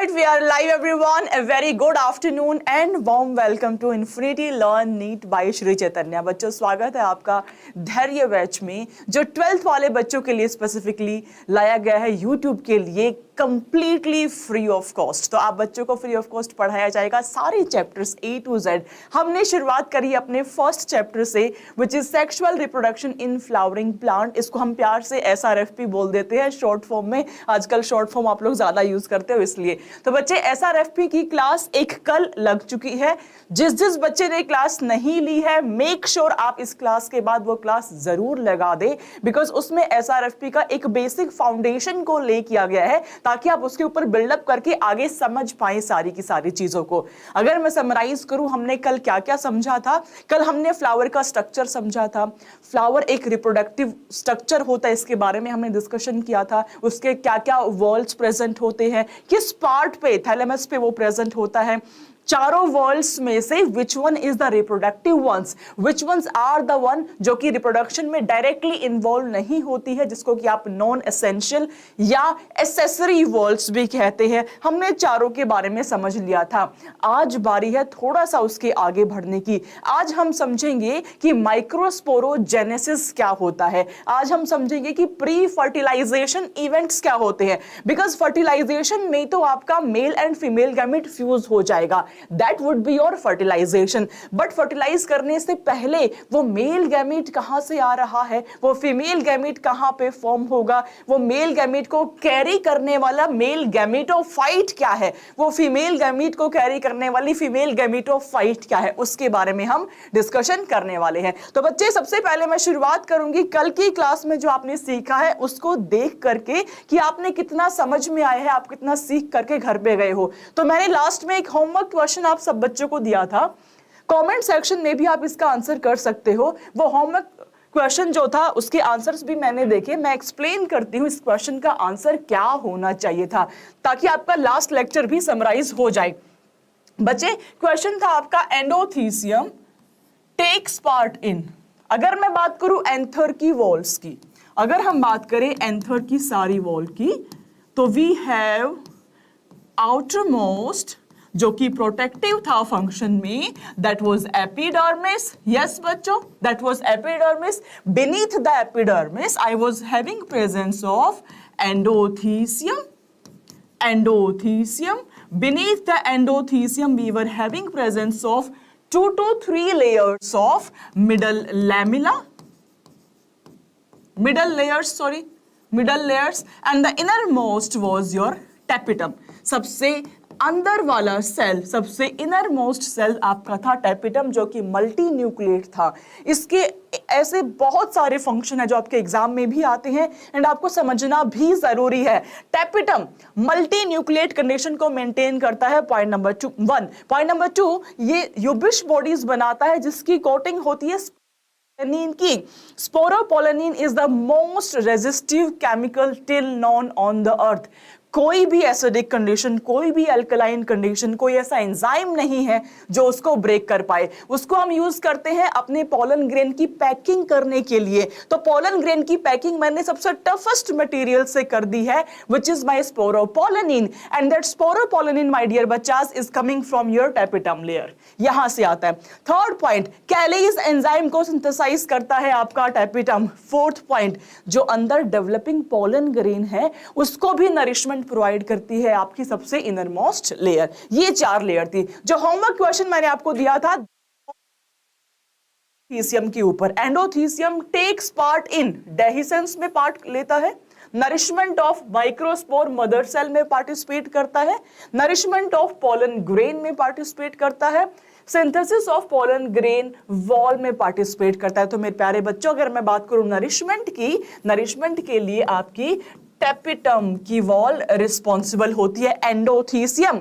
right, we are live everyone. A very good afternoon and warm welcome to Infinity Learn NEET by Shri Chaitanya. बच्चों स्वागत है आपका धैर्य batch में जो 12th वाले बच्चों के लिए स्पेसिफिकली लाया गया है YouTube के लिए कंप्लीटली फ्री ऑफ कॉस्ट। तो आप बच्चों को फ्री ऑफ कॉस्ट पढ़ाया जाएगा सारे चैप्टर्स A to Z। हमने शुरुआत करी अपने फर्स्ट चैप्टर से which is sexual reproduction in flowering plant. इसको हम प्यार से SRFP बोल देते हैं शॉर्ट फॉर्म में। आजकल शॉर्ट फॉर्म आप लोग ज्यादा यूज करते हो इसलिए। तो बच्चे SRFP की क्लास एक कल लग चुकी है। जिस बच्चे ने क्लास नहीं ली है मेक श्योर आप इस क्लास के बाद वो क्लास जरूर लगा दे, बिकॉज उसमें SRFP का एक बेसिक फाउंडेशन को ले किया गया है ताकि आप उसके ऊपर बिल्डअप करके आगे समझ पाए सारी की सारी चीजों को। अगर मैं समराइज करूं हमने कल क्या क्या समझा था। कल हमने फ्लावर का स्ट्रक्चर समझा था। फ्लावर एक रिप्रोडक्टिव स्ट्रक्चर होता है, इसके बारे में हमने डिस्कशन किया था। उसके क्या क्या वॉल्स प्रेजेंट होते हैं, किस पार्ट पे थैलेमस पे वो प्रेजेंट होता है। चारों वर्ल्ड्स में से which one is the reproductive ones, which ones are the one जो कि रिप्रोडक्शन में डायरेक्टली इन्वॉल्व नहीं होती है, जिसको कि आप नॉन एसेंशियल या एसेसरी वर्ल्ड्स भी कहते हैं। हमने चारों के बारे में समझ लिया था। आज बारी है थोड़ा सा उसके आगे बढ़ने की। आज हम समझेंगे कि माइक्रोस्पोरोजेनेसिस क्या होता है। आज हम समझेंगे कि प्री फर्टिलाइजेशन इवेंट्स क्या होते हैं, बिकॉज फर्टिलाइजेशन में तो आपका male and female gamete fuse हो जाएगा। That would be your fertilization. But fertilize करने से पहले वो मेल गैमेट कहां से आ रहा है, वो फीमेल गैमेट कहां पे फॉर्म होगा, वो मेल गैमेट को कैरी करने वाला मेल गैमेटोफाइट क्या है, वो फीमेल गैमेट को कैरी करने वाली फीमेल गैमेटोफाइट क्या है, उसके बारे में हम डिस्कशन करने वाले हैं। तो बच्चे सबसे पहले मैं शुरुआत करूंगी कल की क्लास में जो आपने सीखा है उसको देख करके कि आपने कितना समझ में आया है, आप कितना सीख करके घर पे गए हो। तो मैंने लास्ट में एक होमवर्क क्वेश्चन आप सब बच्चों को दिया था। कमेंट सेक्शन में भी आप इसका आंसर कर सकते हो। वो होमवर्क क्वेश्चन जो था उसके आंसर्स भी मैंने देखे। मैं एक्सप्लेन करती हूं इस क्वेश्चन का आंसर क्या होना चाहिए था ताकि आपका लास्ट लेक्चर भी समराइज हो जाए। बच्चे क्वेश्चन था आपका एंडोथीसियम टेक्स पार्ट इन। अगर मैं बात करूं एंथर की वॉल्स की, अगर हम बात करें एंथर की सारी वॉल की, तो वी हैव आउटरमोस्ट जो कि प्रोटेक्टिव था फंक्शन में, दैट वाज एपिडर्मिस। यस बच्चों, that was epidermis. Beneath the epidermis I was having presence of endothecium. Endothecium, beneath the endothelium we were having presence of 2 to 3 layers of middle lamella, middle layers, and the innermost was your tapetum. सबसे अंदर वाला cell, सबसे inner most shell आपका था tapetum, जो कि multi nucleate था। इसके ऐसे बहुत सारे फंक्शन है जो आपके एग्जाम में भी आते हैं एंड आपको समझना भी जरूरी है। टेपिटम मल्टी न्यूक्लिएट कंडीशन को मेंटेन करता है, पॉइंट नंबर 1। पॉइंट नंबर 2, ये यूबिश बॉडीज बनाता है जिसकी कोटिंग होती है स्पोरोपोलेनिन की। Sporopollenin is the most resistive chemical till known on the अर्थ। कोई भी एसिडिक कंडीशन, कोई भी अल्कलाइन कंडीशन, कोई ऐसा एंजाइम नहीं है जो उसको ब्रेक कर पाए। उसको हम यूज करते हैं अपने पोलन ग्रेन की पैकिंग करने के लिए। तो पोलन ग्रेन की पैकिंग मैंने सबसे टफेस्ट मटेरियल से कर दी है, which is my sporopollenin, and that sporopollenin my dear बच्चास is coming from your tapetum layer. यहां से आता है। थर्ड पॉइंट, कैलेज एंजाइम को सिंथेसाइज करता है आपका टेपिटम। फोर्थ पॉइंट, जो अंदर डेवलपिंग पोलन ग्रेन है उसको भी नरिशमेंट प्रोवाइड करती है आपकी सबसे इनरमोस्ट लेयर। ये 4 लेयर थी। जो होमवर्क क्वेश्चन मैंने आपको दिया था एंडोथीसियम के ऊपर, endothecium takes part in, dehiscence में पार्ट लेता है, nourishment of microspore mother cell में पार्टिसिपेट करता है, नरिशमेंट ऑफ पोलन ग्रेन में पार्टिसिपेट करता है, synthesis of pollen grain wall में पार्टिसिपेट करता है। तो मेरे प्यारे बच्चों, अगर मैं बात करूं नरिशमेंट की, नरिशमेंट के लिए आपकी टेपिटम की वॉल रिस्पॉन्सिबल होती है। Endothecium,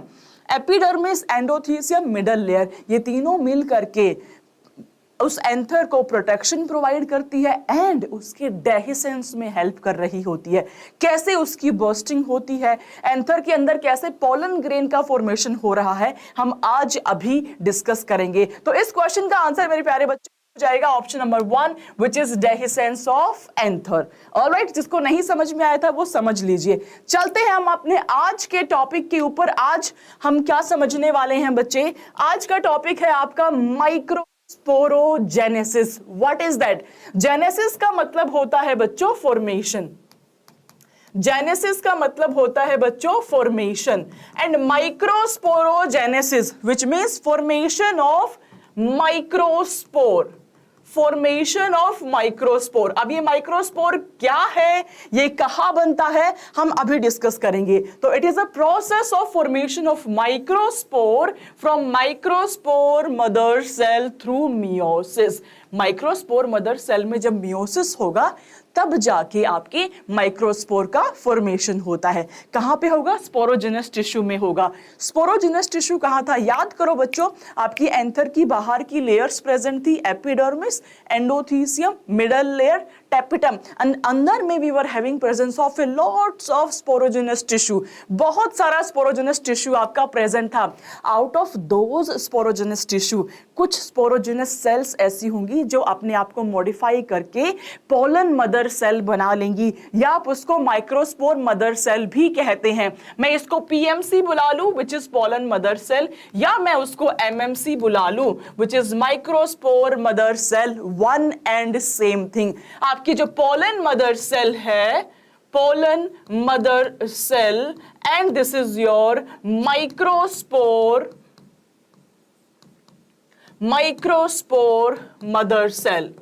epidermis, endothecium, middle layer, ये तीनों मिल करके उस एंथर को प्रोटेक्शन प्रोवाइड करती है एंड उसके डेहिसेंस में हेल्प कर रही होती है। कैसे उसकी बर्स्टिंग होती है, एंथर के अंदर कैसे पोलन ग्रेन का फॉर्मेशन हो रहा है, हम आज अभी डिस्कस करेंगे। तो इस क्वेश्चन का आंसर मेरे प्यारे बच्चों जाएगा option number 1 which is dehiscence of anther. Alright, जिसको नहीं समझ में आया था वो समझ लीजिए। चलते हैं हम अपने आज के टॉपिक के ऊपर। आज हम क्या समझने वाले हैं बच्चे? आज का टॉपिक है आपका microsporogenesis. What is that? Genesis का मतलब होता है बच्चों फॉर्मेशन। जेनेसिस का मतलब होता है बच्चों formation, and microsporogenesis which means formation of microspore. Formation of microspore. अब ये माइक्रोस्पोर क्या है, ये कहां बनता है, हम अभी डिस्कस करेंगे। तो it is a process of formation of microspore from microspore mother cell through meiosis. Microspore mother cell में जब मियोसिस होगा तब जाके आपके माइक्रोस्पोर का फॉर्मेशन होता है। कहां पे होगा? स्पोरोजेनस टिश्यू में होगा। स्पोरोजेनस टिश्यू कहां था? याद करो बच्चों, आपकी एंथर की बाहर की लेयर्स प्रेजेंट थी, epidermis, endothecium, middle layer, tapetum, and अंदर में we were having presence of lots of sporogenous tissue. बहुत सारा स्पोरोजेनस टिश्यू आपका प्रेजेंट था। Out of those sporogenous tissue कुछ स्पोरोजेनस सेल्स ऐसी होंगी जो अपने आप को मॉडिफाई करके पोलन मदर सेल बना लेंगी, या आप उसको माइक्रोस्पोर मदर सेल भी कहते हैं। मैं इसको पीएमसी बुला लूं which is pollen mother cell, या मैं उसको एमएमसी बुला लूं which is microspore mother cell, one and same thing. आपकी जो पोलन मदर सेल है, pollen mother cell, and this is your microspore mother cell.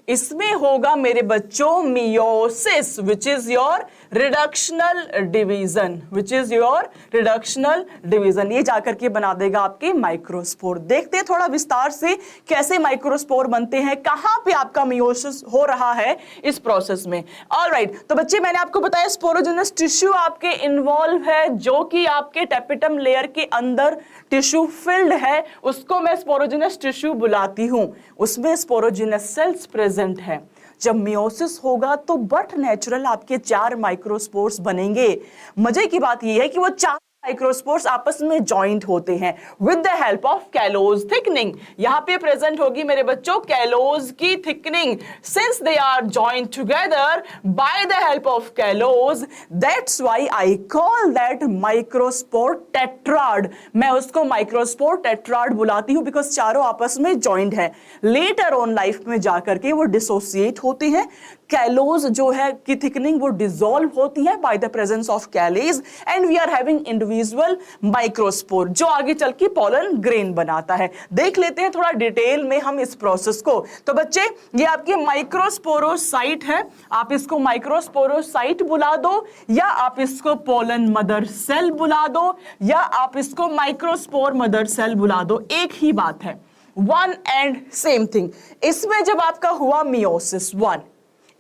इसमें होगा मेरे बच्चों meiosis which is your reductional division, which is your reductional division. ये जाकर के बना देगा आपके माइक्रोस्पोर। देखते हैं थोड़ा विस्तार से कैसे माइक्रोस्पोर बनते हैं, कहां पे आपका मियोसिस हो रहा है इस प्रोसेस में। ऑलराइट, तो बच्चे मैंने आपको बताया स्पोरोजेनस टिश्यू आपके इन्वॉल्व है, जो कि आपके टेपिटम लेयर के अंदर टिश्यू फिल्ड है, उसको मैं स्पोरोजेनस टिश्यू बुलाती हूं। उसमें स्पोरोजेनस सेल्स प्रेजेंट है। जब मियोसिस होगा तो बट नेचुरल आपके 4 माइक्रोस्पोर्स बनेंगे। मजे की बात यह है कि वो 4 माइक्रोस्पोर्स आपस में जॉइंट होते हैं with the help of callose thickening. यहां पे प्रेजेंट होगी मेरे बच्चों कैलोज की thickening. Since they are joint together by the help of callose, that's why I call that microspore tetrad. मैं उसको माइक्रोस्पोर टेट्राड बुलाती हूं बिकॉज चारों आपस में जॉइंट है। लेटर ऑन लाइफ में जाकर के वो डिसोसिएट होते हैं। कैलोज जो है की थिकनिंग वो डिसॉल्व होती है by the presence of callase, and we are having individual microspore जो आगे चल के पोलन ग्रेन बनाता है। देख लेते हैं थोड़ा डिटेल में हम इस प्रोसेस को। तो बच्चे ये आपके माइक्रोस्पोरोसाइट है, आप इसको माइक्रोस्पोरोसाइट बुला दो, या आप इसको पोलन मदर सेल बुला दो, या आप इसको माइक्रोस्पोर मदर सेल बुला दो, एक ही बात है, वन एंड सेम थिंग। इसमें जब आपका हुआ मियोसिस 1,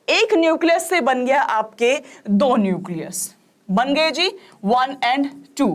एक न्यूक्लियस से बन गया आपके 2 न्यूक्लियस बन गए जी, 1 and 2।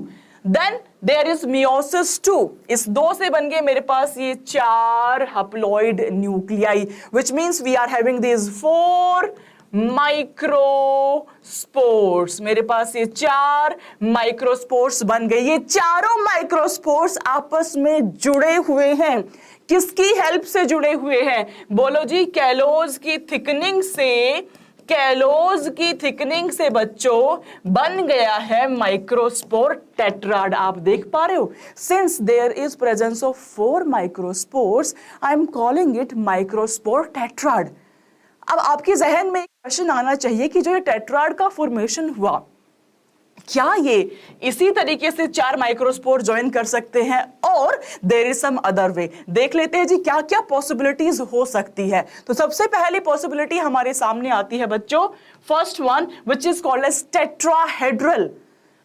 Then there is meiosis 2, इस 2 से बन गए मेरे पास ये 4 haploid nuclei, which means we are having this 4 microspores. मेरे पास ये 4 माइक्रोस्पोर्स बन गए। ये चारों माइक्रोस्पोर्स आपस में जुड़े हुए हैं। किसकी हेल्प से जुड़े हुए हैं? बोलो जी, कैलोज की थिकनिंग से। कैलोज की थिकनिंग से बच्चों बन गया है माइक्रोस्पोर टेट्राड। आप देख पा रहे हो, since there is presence of 4 microspores, I am calling it microspore tetrad. अब आपके जहन में एक क्वेश्चन आना चाहिए कि जो ये टेट्राड का फॉर्मेशन हुआ, क्या ये इसी तरीके से 4 माइक्रोस्पोर ज्वाइन कर सकते हैं, और there is some other way. देख लेते हैं जी क्या क्या पॉसिबिलिटीज हो सकती है। तो सबसे पहली पॉसिबिलिटी हमारे सामने आती है बच्चों, first one which is called as tetrahedral.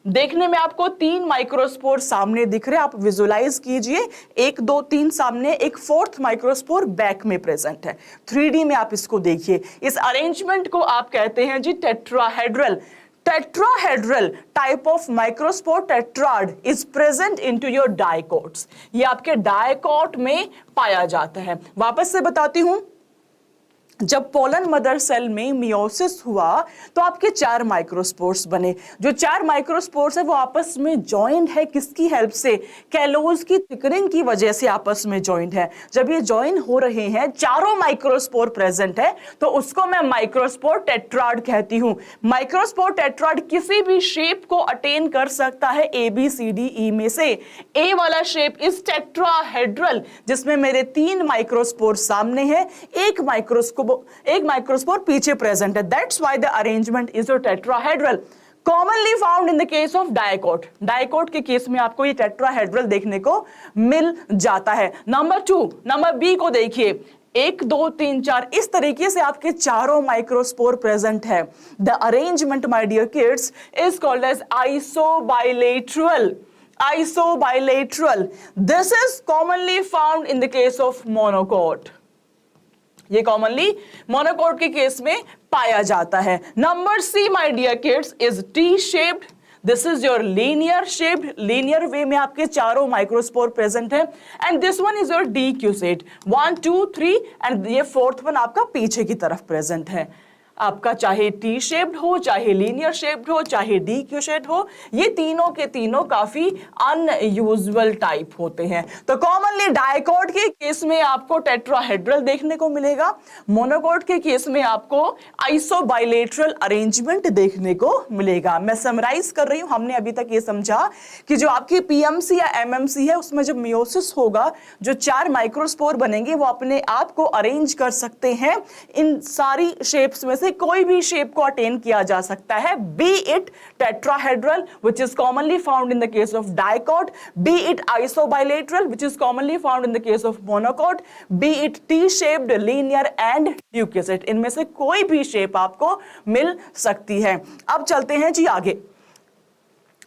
देखने में आपको 3 माइक्रोस्पोर सामने दिख रहे हैं, आप विजुलाइज कीजिए, 1 2 3 सामने, एक 4th माइक्रोस्पोर बैक में प्रेजेंट है। 3D में आप इसको देखिए, इस अरेंजमेंट को आप कहते हैं जी tetrahedral. Tetrahedral type of microspore tetrad is present into your dicots. ये आपके डायकोट में पाया जाता है। वापस से बताती हूं, जब पोलन मदर सेल में मियोसिस हुआ तो आपके 4 माइक्रोस्पोर्स बने। जो 4 माइक्रोस्पोर्स है वो आपस में जॉइंट है, किसकी हेल्प से? कैलोज की थिकनिंग की वजह से आपस में जॉइंट है। जब ये जॉइन हो रहे हैं, चारों माइक्रोस्पोर प्रेजेंट है, तो उसको मैं माइक्रोस्पोर टेट्राड कहती हूं। माइक्रोस्पोर टेट्राड किसी भी शेप को अटेन कर सकता है A B C D E में से। ए वाला शेप इज टेट्राहेड्रल, जिसमें मेरे 3 माइक्रोस्पोर सामने है, एक माइक्रोस्पोर पीछे प्रेजेंट है। That's why the arrangement is tetrahedral. Commonly found in the case of dicot. Dicot के केस में आपको ये टेट्राहेड्रल देखने को मिल जाता है। नंबर 2, नंबर बी को देखिए, 1 2 3 4 इस तरीके से आपके चारों माइक्रोस्पोर प्रेजेंट है। The arrangement my dear kids is called as isobilateral. Isobilateral. This is commonly found in the case of monocot. ये कॉमनली मोनोकोट के केस में पाया जाता है। Number C my dear kids is T shaped. This is your linear shaped, linear way में आपके चारों microspore present है। And this one is your decussate, 1 2 3 and ये 4th वन आपका पीछे की तरफ प्रेजेंट है। आपका चाहे टी शेप्ड हो, चाहे लीनियर शेप्ड हो, चाहे डी क्यू शेप्ड हो, ये तीनों के तीनों काफी अनयूजुअल टाइप होते हैं। तो कॉमनली डायकोट के केस में आपको टेट्राहेड्रल देखने को मिलेगा, मोनोकोट के केस में आपको आइसोबाइलेटरल अरेंजमेंट देखने को मिलेगा। मैं समराइज कर रही हूं, हमने अभी तक ये समझा कि जो आपकी पीएमसी या एमएमसी है उसमें जब मियोसिस होगा, जो 4 माइक्रोस्पोर बनेंगे वो अपने आप को अरेंज कर सकते हैं। इन सारी शेप्स में से कोई भी शेप को अटेन किया जा सकता है, be it tetrahedral which is commonly found in the case of dicot, be it isobilateral which is commonly found in the case of monocot, be it T shaped, linear and decussate. इनमें से कोई भी shape आपको मिल सकती है। अब चलते हैं जी आगे।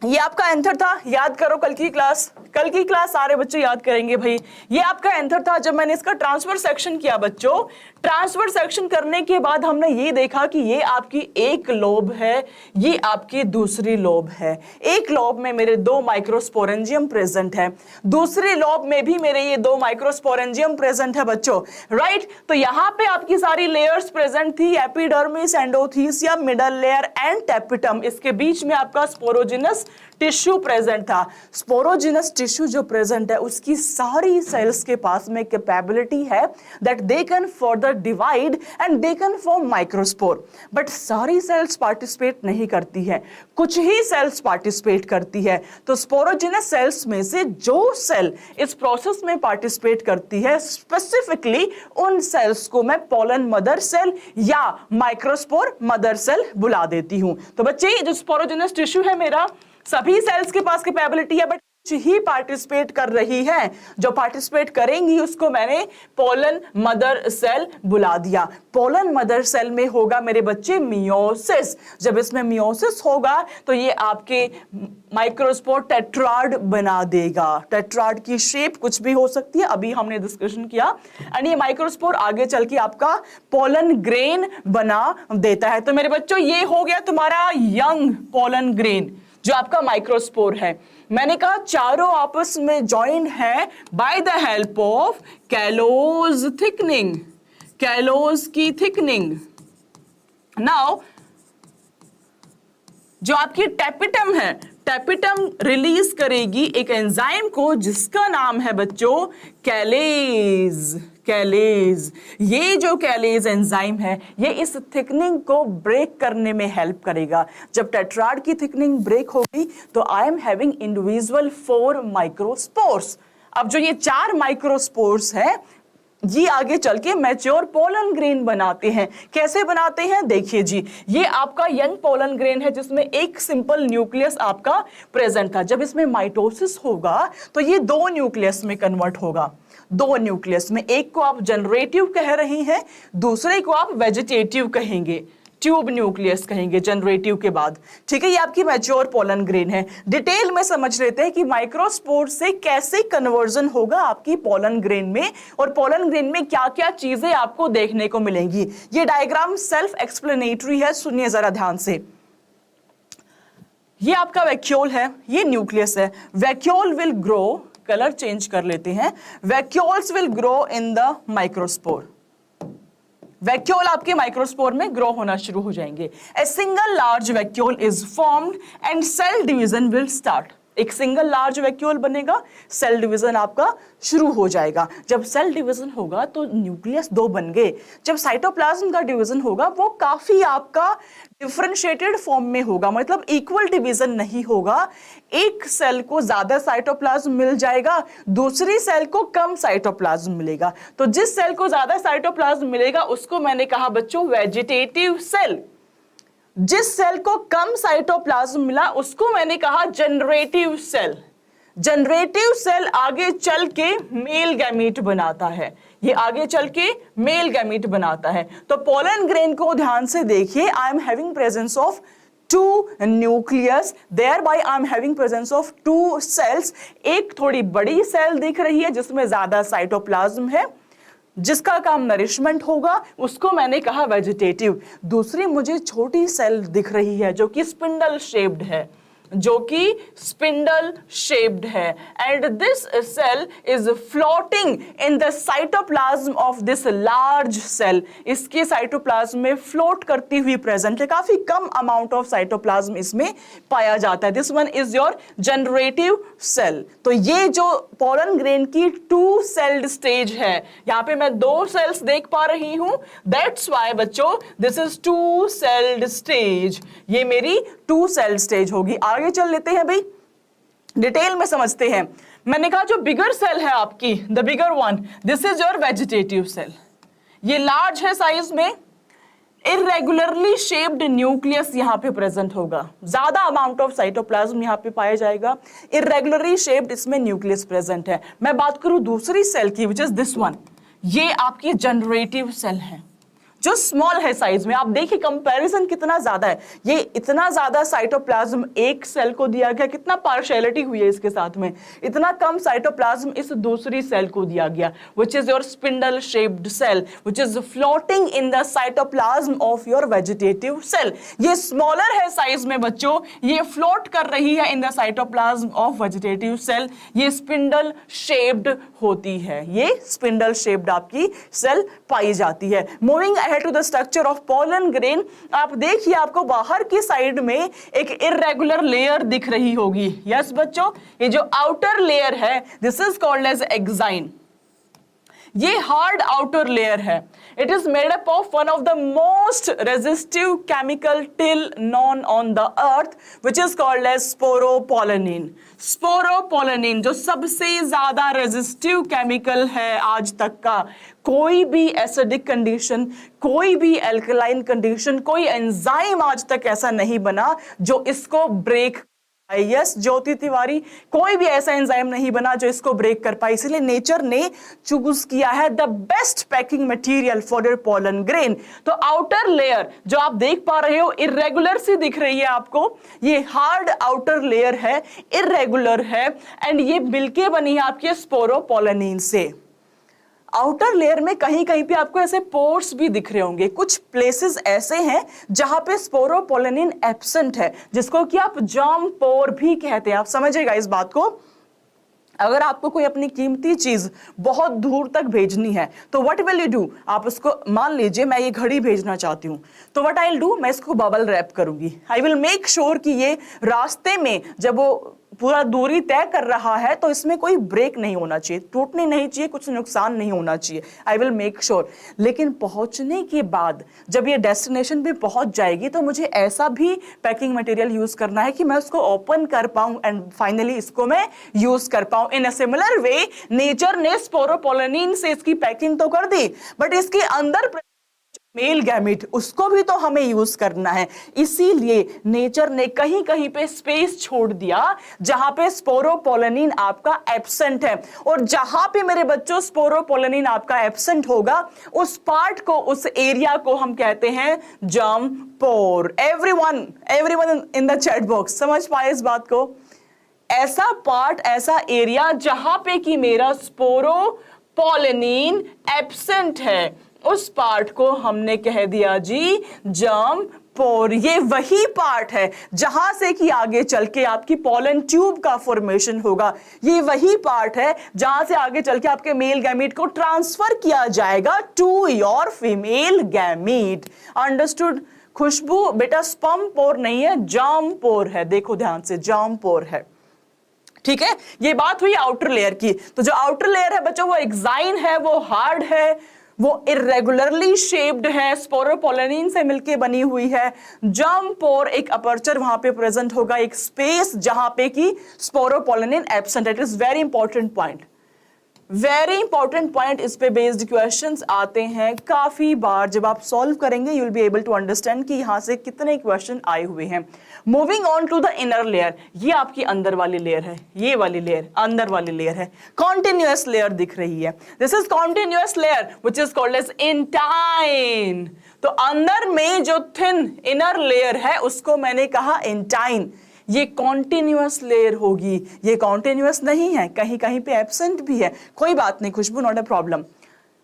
ये आपका आंसर था, याद करो कल की क्लास सारे बच्चे याद करेंगे भाई। ये आपका आंसर था जब मैंने इसका ट्रांसफर सेक्शन किया बच्चों। ट्रांसफर सेक्शन करने के बाद हमने ये देखा कि ये आपकी एक लोब है, ये आपकी दूसरी लोब है। एक लोब में मेरे 2 माइक्रोस्पोरेंजियम प्रेजेंट है, दूसरी लोब में भी मेरे ये 2 माइक्रोस्पोरेंजियम प्रेजेंट है बच्चों, राइट। तो यहाँ पे आपकी सारी लेयर्स प्रेजेंट थी, epidermis, endothecium, middle layer and tapetum. इसके बीच में आपका स्पोरोजिनस टिश्यू प्रेजेंट था। स्पोरोजिनस टिश्यू जो प्रेजेंट है उसकी सारी सेल्स के पास में कैपेबिलिटी है that they can further divide and they can form microspore. But सारी सेल्स पार्टिसिपेट नहीं करती है, कुछ ही सेल्स पार्टिसिपेट करती है। तो स्पोरोजिनस सेल्स में से जो सेल इस प्रोसेस में पार्टिसिपेट करती है, स्पेसिफिकली उन सेल्स को मैं पोलन मदर सेल या माइक्रोस्पोर मदर सेल बुला देती हूं। तो बच्चे जो स्पोरोजिनस टिश्यू है मेरा, सभी सेल्स के पास कैपेबिलिटी है बट कुछ ही पार्टिसिपेट कर रही है। जो पार्टिसिपेट करेंगी उसको मैंने पोलन मदर सेल बुला दिया। पोलन मदर सेल में होगा मेरे बच्चे मियोसिस। जब इसमें मियोसिस होगा तो ये आपके माइक्रोस्पोर टेट्राड बना देगा। टेट्राड की शेप कुछ भी हो सकती है, अभी हमने डिस्कशन किया। एंड ये माइक्रोस्पोर आगे चल के आपका पोलन ग्रेन बना देता है। तो मेरे बच्चों ये हो गया तुम्हारा यंग पोलन ग्रेन जो आपका माइक्रोस्पोर है। मैंने कहा चारों आपस में जॉइन है by the help of callose thickening, callose की थिकनिंग। नाउ जो आपकी टेपिटम है, टेपिटम रिलीज करेगी एक एंजाइम को जिसका नाम है बच्चों कैलेज। कैलेज, ये जो कैलेज एंजाइम है ये इस थिकनिंग को ब्रेक करने में हेल्प करेगा। जब टेट्राड की थिकनिंग ब्रेक होगी तो I am having individual 4 microspores. अब जो ये 4 माइक्रोस्पोर्स है ये आगे चल के मैच्योर पोलन ग्रेन बनाते हैं। कैसे बनाते हैं देखिए जी, ये आपका यंग पोलन ग्रेन है जिसमें एक सिंपल न्यूक्लियस आपका प्रेजेंट था। जब इसमें माइटोसिस होगा तो ये 2 न्यूक्लियस में कन्वर्ट होगा। 2 न्यूक्लियस में, एक को आप जनरेटिव कह रहे हैं, दूसरे को आप वेजिटेटिव कहेंगे, ट्यूब न्यूक्लियस कहेंगे जनरेटिव के बाद। ठीक है, ये आपकी मैच्योर पोलन ग्रेन है। डिटेल में समझ लेते हैं कि माइक्रोस्पोर से कैसे कन्वर्जन होगा आपकी पोलन ग्रेन में और पोलन ग्रेन में क्या क्या चीजें आपको देखने को मिलेंगी। ये डायग्राम सेल्फ एक्सप्लेनेटरी है, सुनिए जरा ध्यान से। ये आपका वैक्यूल है, ये न्यूक्लियस है। Vacuole will grow, colour change कर लेते हैं, vacuoles will grow in the microspore. Vacuole आपके माइक्रोस्पोर में ग्रो होना शुरू हो जाएंगे। A single large vacuole is formed and cell division will start. एक सिंगल लार्ज वैक्यूल बनेगा, सेल डिवीजन आपका शुरू हो जाएगा। जब सेल डिवीजन होगा तो न्यूक्लियस 2 बन गए। जब साइटोप्लाज्म का डिवीजन होगा वो काफी आपका डिफरेंशिएटेड फॉर्म में होगा, मतलब इक्वल डिवीजन नहीं होगा। एक सेल को ज्यादा साइटोप्लाज्म मिल जाएगा, दूसरी सेल को कम साइटोप्लाज्म मिलेगा। तो जिस सेल को ज्यादा साइटोप्लाज्म मिलेगा उसको मैंने कहा बच्चों वेजिटेटिव सेल। जिस सेल को कम साइटोप्लाज्म मिला उसको मैंने कहा जनरेटिव सेल। जनरेटिव सेल आगे चल के मेल गैमीट बनाता है, ये आगे चल के मेल गैमीट बनाता है। तो पोलन ग्रेन को ध्यान से देखिए, आई am having presence of 2 nucleus, thereby I am having presence of 2 cells। एक थोड़ी बड़ी सेल दिख रही है जिसमें ज्यादा साइटोप्लाज्म है, जिसका काम नरिशमेंट होगा, उसको मैंने कहा वेजिटेटिव। दूसरी मुझे छोटी सेल दिख रही है जो कि स्पिंडल शेप्ड है, जो कि स्पिंडल शेप्ड है, and this cell is floating in the cytoplasm of this large cell. इसके साइटोप्लाज्म में फ्लोट करती हुई प्रेजेंट है, काफी कम अमाउंट ऑफ साइटोप्लाज्म इसमें पाया जाता है। This one is your generative cell. तो ये जो पोलन ग्रेन की 2 सेल्ड स्टेज है, यहां पे मैं 2 सेल्स देख पा रही हूं, दैट्स वाई बच्चों दिस इज 2 सेल्ड स्टेज। ये मेरी 2 सेल्ड स्टेज होगी। आगे चल लेते हैं भाई, डिटेल में समझते हैं। मैंने कहा जो बिगर सेल है आपकी, the bigger one, this is your vegetative cell. ये लार्ज है साइज में, इरेगुलरली शेप्ड न्यूक्लियस यहां पे प्रेजेंट होगा, ज्यादा अमाउंट ऑफ साइटोप्लाज्म यहां पे पाया जाएगा, इरेगुलरली शेप्ड इसमें न्यूक्लियस प्रेजेंट है। मैं बात करूं दूसरी सेल की, विच इज दिस वन, ये आपकी जनरेटिव सेल है जो स्मॉल है साइज में। आप देखिए कंपैरिजन कितना ज्यादा है, ये इतना ज्यादा साइटोप्लाज्म एक सेल को दिया गया, कितना पार्शियलिटी हुई है इसके साथ में, इतना कम साइटोप्लाज्म इस दूसरी सेल को दिया गया, which is your spindle shaped cell which is floating in the cytoplasm of your vegetative cell। ये स्मॉलर है साइज में बच्चों, ये फ्लोट कर रही है in the cytoplasm of vegetative cell, ये स्पिंडल शेप्ड होती है, ये स्पिंडल शेप्ड आपकी सेल पाई जाती है। Moving to the structure of pollen grain, आप देखिए आपको बाहर की साइड में एक इरेगुलर लेयर दिख रही होगी। यस बच्चों, ये जो आउटर लेयर है this is called as exine. ये हार्ड आउटर लेयर है। It is made up of one of the most resistive chemical till known on the earth which is called as sporopollenin. Sporopollenin जो सबसे ज्यादा resistive chemical है आज तक का। कोई भी एसिडिक कंडीशन, कोई भी एल्कलाइन कंडीशन, कोई एंजाइम आज तक ऐसा नहीं बना जो इसको ब्रेक। यस ज्योति तिवारी, कोई भी ऐसा एंजाइम नहीं बना जो इसको ब्रेक कर पाए, इसलिए नेचर ने चूज किया है the best packing material for your pollen grain. तो आउटर लेयर जो आप देख पा रहे हो इरेगुलर सी दिख रही है आपको, ये हार्ड आउटर लेयर है, इरेगुलर है, एंड ये मिलके बनी है आपके स्पोरोपोलेनिन से। आउटर लेयर में कहीं कहीं पे आपको ऐसे पोर्स भी दिख रहे होंगे, कुछ प्लेसेस ऐसे हैं जहां पे स्पोरोपोलेनिन एब्सेंट है, जिसको कि आप जर्म पोर भी कहते हैं। आप समझिएगा इस बात को। अगर आपको कोई अपनी कीमती चीज बहुत दूर तक भेजनी है तो व्हाट विल यू डू, आप उसको, मान लीजिए मैं ये घड़ी भेजना चाहती हूँ, तो व्हाट आई विल डू, मैं इसको बबल रैप करूंगी। आई विल मेक श्योर कि ये रास्ते में जब वो पूरा दूरी तय कर रहा है तो इसमें कोई ब्रेक नहीं होना चाहिए, टूटनी नहीं चाहिए, कुछ नुकसान नहीं होना चाहिए। I will make sure. लेकिन पहुंचने के बाद जब ये डेस्टिनेशन पे पहुंच जाएगी तो मुझे ऐसा भी पैकिंग मटेरियल यूज करना है कि मैं उसको ओपन कर पाऊं एंड फाइनली इसको मैं यूज कर पाऊं। इन अ सिमिलर वे नेचर ने स्पोरोपोलेनिन से इसकी पैकिंग तो कर दी, बट इसके अंदर मेल गैमिट उसको भी तो हमें यूज करना है। इसीलिए नेचर ने कहीं कहीं पे स्पेस छोड़ दिया जहां पे स्पोरोपोलेनिन आपका एब्सेंट है, और जहां पे मेरे बच्चों स्पोरोपोलेनिन आपका एब्सेंट होगा उस पार्ट को, उस एरिया को हम कहते हैं germ pore. Everyone in the chat box समझ पाए इस बात को? ऐसा पार्ट, ऐसा एरिया जहां पे कि मेरा स्पोरोपोलेनिन एब्सेंट है, उस पार्ट को हमने कह दिया जी जर्म पोर, ये वही पार्ट है जहां से कि आगे चल के आपकी पोलन ट्यूब का फॉर्मेशन होगा। ये वही पार्ट है जहां से आगे चल के आपके मेल गैमीट को ट्रांसफर किया जाएगा to your female gamete. Understood? Khushboo बेटा स्पर्म पोर नहीं है, जार्म पोर है। देखो ध्यान से, जार्म पोर है। ठीक है, ये बात हुई आउटर लेयर की। तो जो आउटर लेयर है बच्चों वो एक्साइन है, वो हार्ड है, वो इरेगुलरली शेप्ड है, स्पोरोपोलेनिन से मिलके बनी हुई है। जर्म पोर एक अपर्चर वहां पे प्रेजेंट होगा, एक स्पेस जहां पे कि sporopollenin absent. It is very important point, very important point. इस पे बेस्ड क्वेश्चंस आते हैं काफी बार। जब आप सॉल्व करेंगे you will be able to understand कि यहां से कितने क्वेश्चन आए हुए हैं। Moving on to the inner layer, ये आपकी अंदर वाली लेयर है, ये वाली लेयर अंदर वाली लेयर है, कॉन्टिन्यूअस लेयर दिख रही है। This is continuous layer which is called as intine. तो अंदर में जो थिन इनर लेयर है उसको मैंने कहा इंटाइन। ये कॉन्टिन्यूअस लेयर होगी, ये कॉन्टिन्यूअस नहीं है, कहीं कहीं पे एब्सेंट भी है। कोई बात नहीं Khushboo, not a problem,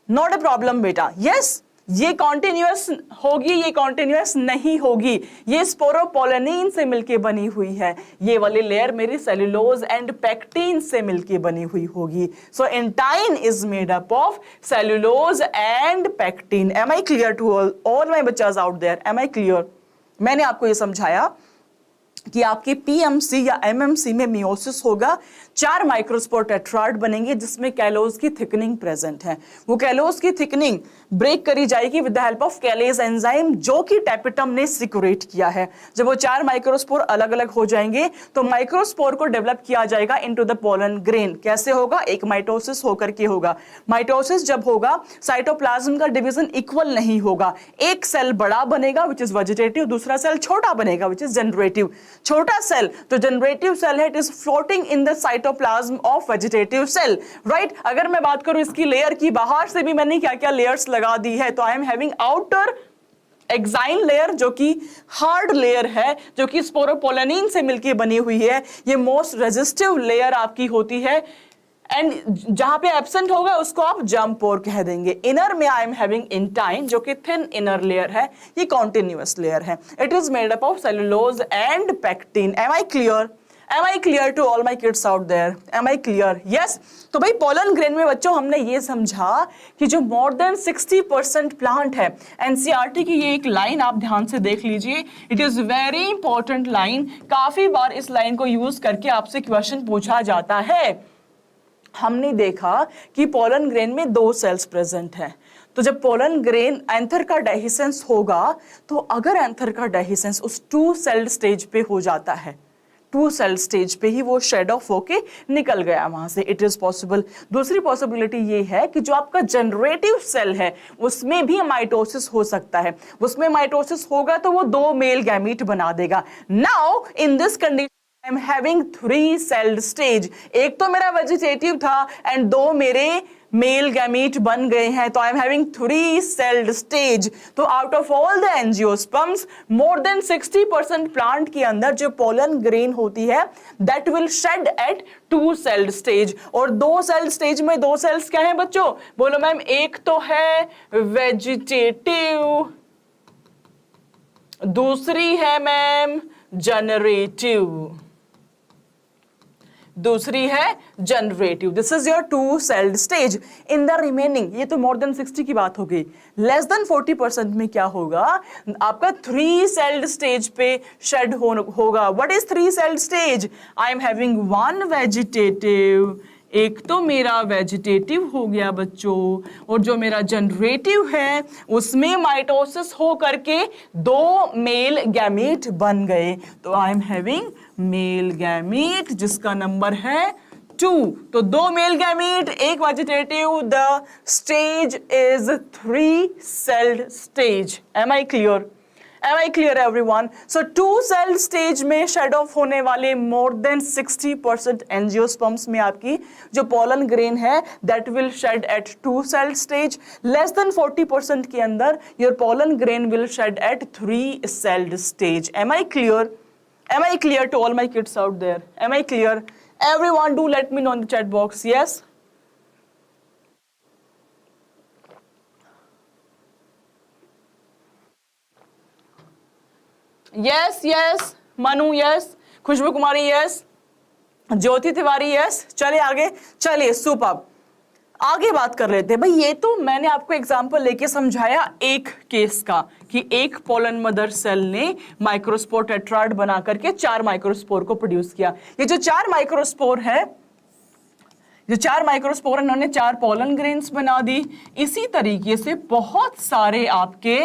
not a problem बेटा। यस, ये कॉन्टिन्यूअस होगी, ये कॉन्टिन्यूअस नहीं होगी, ये स्पोरोपोलेनिन से मिलके बनी हुई है। ये वाली लेयर मेरी सेल्यूलोज एंड पेक्टिन से मिलके बनी हुई होगी। So intine is made up of cellulose and pectin. Am I clear to all my बच्चास out there? Am I clear? मैंने आपको ये समझाया कि आपके पीएमसी या एमएमसी में मियोसिस होगा, 4 माइक्रोस्पोर टेट्राड बनेंगे जिसमें कैलोज की थिकनिंग प्रेजेंट है। वो कैलोज की थिकनिंग ब्रेक करी जाएगी with the help of callase enzyme जो कि टैपिटम ने सिक्रेट किया है। जब वो 4 माइक्रोस्पोर अलग अलग हो जाएंगे तो माइक्रोस्पोर को डेवलप किया जाएगा इनटू द पोलन ग्रेन। कैसे होगा? एक माइटोसिस होकर के होगा। माइटोसिस जब होगा साइटोप्लाज्म का डिवीजन इक्वल नहीं होगा, एक सेल बड़ा बनेगा विच इज वेजिटेटिव, दूसरा सेल छोटा बनेगा विच इज जनरेटिव। छोटा सेल तो जनरेटिव सेल है, it is floating in the cytoplasm of vegetative cell, right. अगर मैं बात करूं इसकी लेयर की, बाहर से भी मैंने क्या क्या लेयर्स लगा दी है, तो I am having outer exine layer जो कि हार्ड लेयर है, जो कि स्पोरोपोलेनिन से मिलकर बनी हुई है। ये मोस्ट रेजिस्टिव लेयर आपकी होती है एंड जहां पे एब्सेंट होगा उसको आप जर्म पोर कह देंगे। इनर में आई एम हैविंग इंटाइन जो कि थिन इनर लेयर है, ये कॉन्टिन्यूअस लेयर है। It is made up of cellulose and pectin. Am I clear? Am I clear to all my kids out there? Am I clear? Yes. तो भाई pollen grain में बच्चों हमने ये समझा कि जो मोर देन 60% प्लांट है, एनसीईआरटी की ये एक लाइन आप ध्यान से देख लीजिए, it is very important line. काफी बार इस लाइन को यूज करके आपसे क्वेश्चन पूछा जाता है। हमने देखा कि पोलन ग्रेन में 2 सेल्स प्रेजेंट है। तो जब पोलन ग्रेन एंथर का डेहिसेंस होगा, तो अगर एंथर का डेहिसेंस उस 2 सेल्ड स्टेज पे हो जाता है, 2 सेल स्टेज पे ही वो शेड ऑफ होके निकल गया वहां से, इट इज पॉसिबल। दूसरी पॉसिबिलिटी ये है कि जो आपका जनरेटिव सेल है उसमें भी माइटोसिस हो सकता है। उसमें माइटोसिस होगा तो वो 2 मेल गैमीट बना देगा। Now in this condition I am having 3 celled stage. एक तो मेरा वेजिटेटिव था एंड 2 मेरे मेल गैमीट बन गए हैं, तो I am having 3 celled stage. तो out of all the angiosperms more than 60% plant के अंदर जो पोलन ग्रेन होती है that will shed at 2 celled stage. और 2 सेल्ड स्टेज में 2 सेल्स क्या है बच्चों? बोलो मैम। एक तो है वेजिटेटिव, दूसरी है मैम जनरेटिव, दूसरी है generative. This is your 2 celled stage. In the remaining, ये तो मोर देन 60 की बात हो गई, लेस देन 40% में क्या होगा? आपका 3 सेल्ड स्टेज पे शेड होगा। What is 3 celled stage? I am having 1 vegetative, एक तो मेरा वेजिटेटिव हो गया बच्चों, और जो मेरा जनरेटिव है उसमें माइटोसिस हो करके 2 मेल गैमीट बन गए। तो I am having male gamete जिसका नंबर है 2। तो 2 मेल गैमीट, एक vegetative, the stage is 3 celled stage. Am I clear? Am I clear everyone? So 2 cell stage में shed off होने वाले more than 60% angiosperms में आपकी जो pollen grain है that will shed at 2 cell stage. Less than 40% के अंदर your pollen grain will shed at 3 celled stage. Am I clear? Am I clear to all my kids out there? Am I clear? Everyone do let me know in the chat box. Yes? Yes yes, Manu yes, Khushboo Kumari yes, Jyoti Tiwari yes. चलिए आगे, चलिए super, आगे बात कर लेते हैं। भाई ये तो मैंने आपको एग्जांपल लेके समझाया एक केस का कि एक पोलन मदर सेल ने माइक्रोस्पोर टेट्राड बना करके 4 माइक्रोस्पोर को प्रोड्यूस किया। ये जो 4 माइक्रोस्पोर है, जो 4 माइक्रोस्पोर इन्होंने 4 पोलन ग्रेन्स बना दी। इसी तरीके से बहुत सारे आपके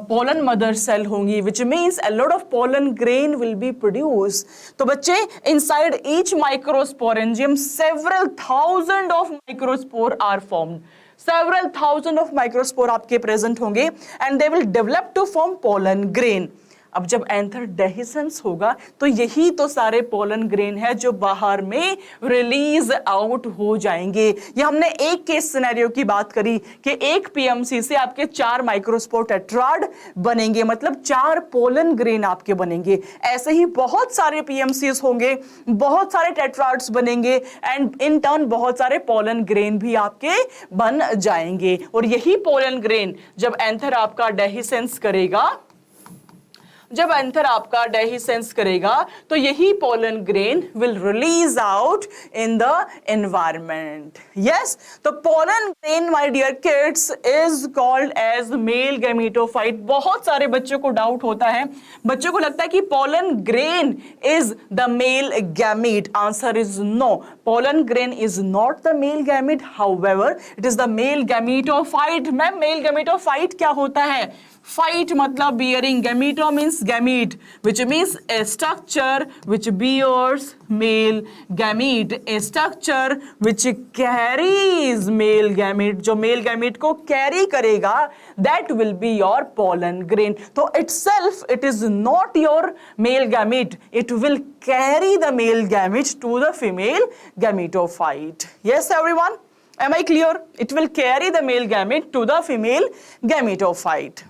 pollen mother cell होंगी, which means a lot of pollen grain will be produced. तो बच्चे inside each microsporangium several thousand of microspore are formed. Several thousand of microspore आपके present होंगे and they will develop to form pollen grain. अब जब anther dehiscence होगा तो यही तो सारे पोलन ग्रेन है जो बाहर में रिलीज आउट हो जाएंगे। ये हमने एक केस सिनेरियो की बात करी कि एक पीएमसी से आपके 4 माइक्रोस्पोर टेट्राड बनेंगे, मतलब 4 पोलन ग्रेन आपके बनेंगे। ऐसे ही बहुत सारे पीएमसीज होंगे, बहुत सारे टेट्राड्स बनेंगे एंड इन टर्न बहुत सारे पोलन ग्रेन भी आपके बन जाएंगे। और यही पोलन ग्रेन जब एंथर आपका डेहिसेंस करेगा, जब एंथर आपका डेहिसेंस करेगा तो यही pollen grain will release out in the environment. Yes, तो pollen grain my dear kids is called as male gametophyte. बहुत सारे बच्चों को डाउट होता है, बच्चों को लगता है कि pollen grain is the male gamete. Answer is no, pollen grain is not the male gamete, however it is the male gametophyte. Ma'am male gametophyte क्या होता है? फाइट मतलब bearing, gameto means gamete, which means a structure which bears male gamete, a structure which carries male gamete, जो male gamete को carry करेगा, that will be your pollen grain. तो itself it is not your male gamete, it will carry the male gamete to the female gametophyte. Yes everyone, am I clear? It will carry the male gamete to the female gametophyte.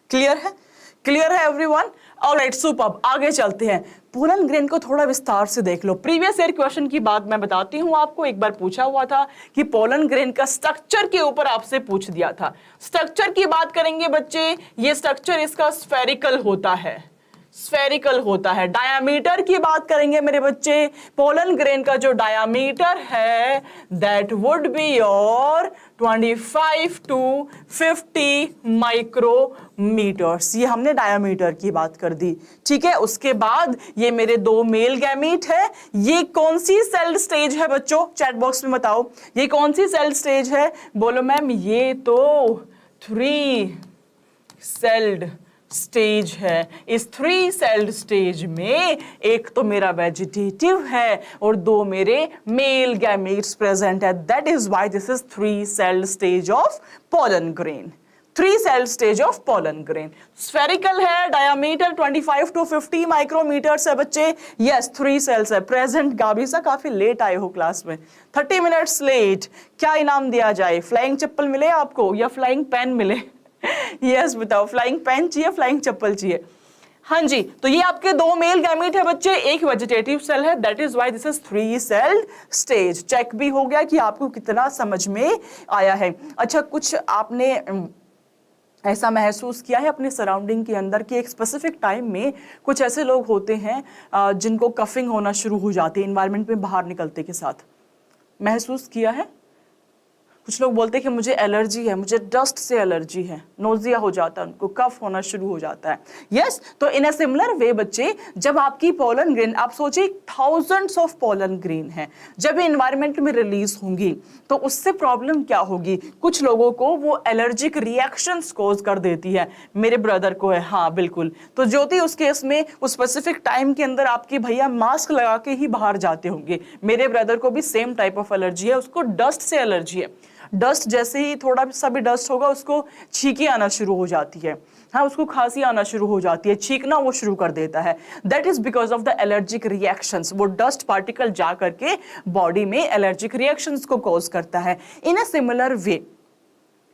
Clear है? Clear है everyone? Alright superb, आगे चलते हैं। Pollen grain को थोड़ा विस्तार से देख लो। प्रीवियस ईयर क्वेश्चन की बात मैं बताती हूं आपको। एक बार पूछा हुआ था कि पोलन ग्रेन का स्ट्रक्चर के ऊपर आपसे पूछ दिया था। स्ट्रक्चर की बात करेंगे बच्चे, ये स्ट्रक्चर इसका स्फेरिकल होता है, स्फेरिकल होता है। डायामीटर की बात करेंगे मेरे बच्चे, पोलन ग्रेन का जो डायामीटर है that would be your 25 to 50 micrometres. ये हमने डायामीटर की बात कर दी, ठीक है। उसके बाद ये मेरे 2 मेल गैमीट है। ये कौन सी सेल स्टेज है बच्चों? चैट बॉक्स में बताओ, ये कौन सी सेल स्टेज है? बोलो मैम ये तो 3 सेल्ड स्टेज है। इस 3 सेल्ड स्टेज में एक तो मेरा वेजिटेटिव है और 2 मेरे मेल गैमेट्स प्रेजेंट है। That is why this is 3 celled stage of pollen grain. 3 cell stage of pollen grain. Spherical है, डायामीटर 25 to 50 माइक्रोमीटर्स है बच्चे। यस 3 सेल्स है प्रेजेंट। गाबी सा काफी लेट आए हो क्लास में, 30 मिनट्स लेट। क्या इनाम दिया जाए? फ्लाइंग चप्पल मिले आपको या फ्लाइंग पेन मिले? यस बताओ, फ्लाइंग पेन चाहिए, फ्लाइंग चप्पल चाहिए? हाँ जी, तो ये आपके 2 मेल गैमीट है बच्चे, एक वेजिटेटिव सेल है। That is why this is 3 celled stage. Check भी हो गया कि आपको कितना समझ में आया है। अच्छा, कुछ आपने ऐसा महसूस किया है अपने सराउंडिंग के अंदर कि एक स्पेसिफिक टाइम में कुछ ऐसे लोग होते हैं जिनको कफिंग होना शुरू हो जाती है एनवायरनमेंट में बाहर निकलते के साथ? महसूस किया है? कुछ लोग बोलते हैं कि मुझे एलर्जी है, मुझे डस्ट से एलर्जी है, नोजिया हो जाता है, उनको कफ होना शुरू हो जाता है। यस, तो इन अ सिमिलर वे बच्चे, जब आपकी पोलन ग्रेन, आप सोचिए थाउजेंड्स ऑफ पोलन ग्रेन है, जब ये एनवायरनमेंट में रिलीज होंगी तो उससे प्रॉब्लम क्या होगी? कुछ लोगों को वो एलर्जिक रिएक्शंस कॉज कर देती है। मेरे ब्रदर को है, हाँ बिल्कुल। तो ज्योति उस केस में उस स्पेसिफिक टाइम के अंदर आपके भैया मास्क लगा के ही बाहर जाते होंगे। मेरे ब्रदर को भी सेम टाइप ऑफ एलर्जी है, उसको डस्ट से एलर्जी है। डस्ट जैसे ही थोड़ा सा भी डस्ट होगा उसको छींकी आना शुरू हो जाती है, हाँ उसको खांसी आना शुरू हो जाती है, छींकना वो शुरू कर देता है। That is because of the allergic reactions. वो डस्ट पार्टिकल जा करके बॉडी में एलर्जिक रिएक्शंस को कॉज करता है। इन अ सिमिलर वे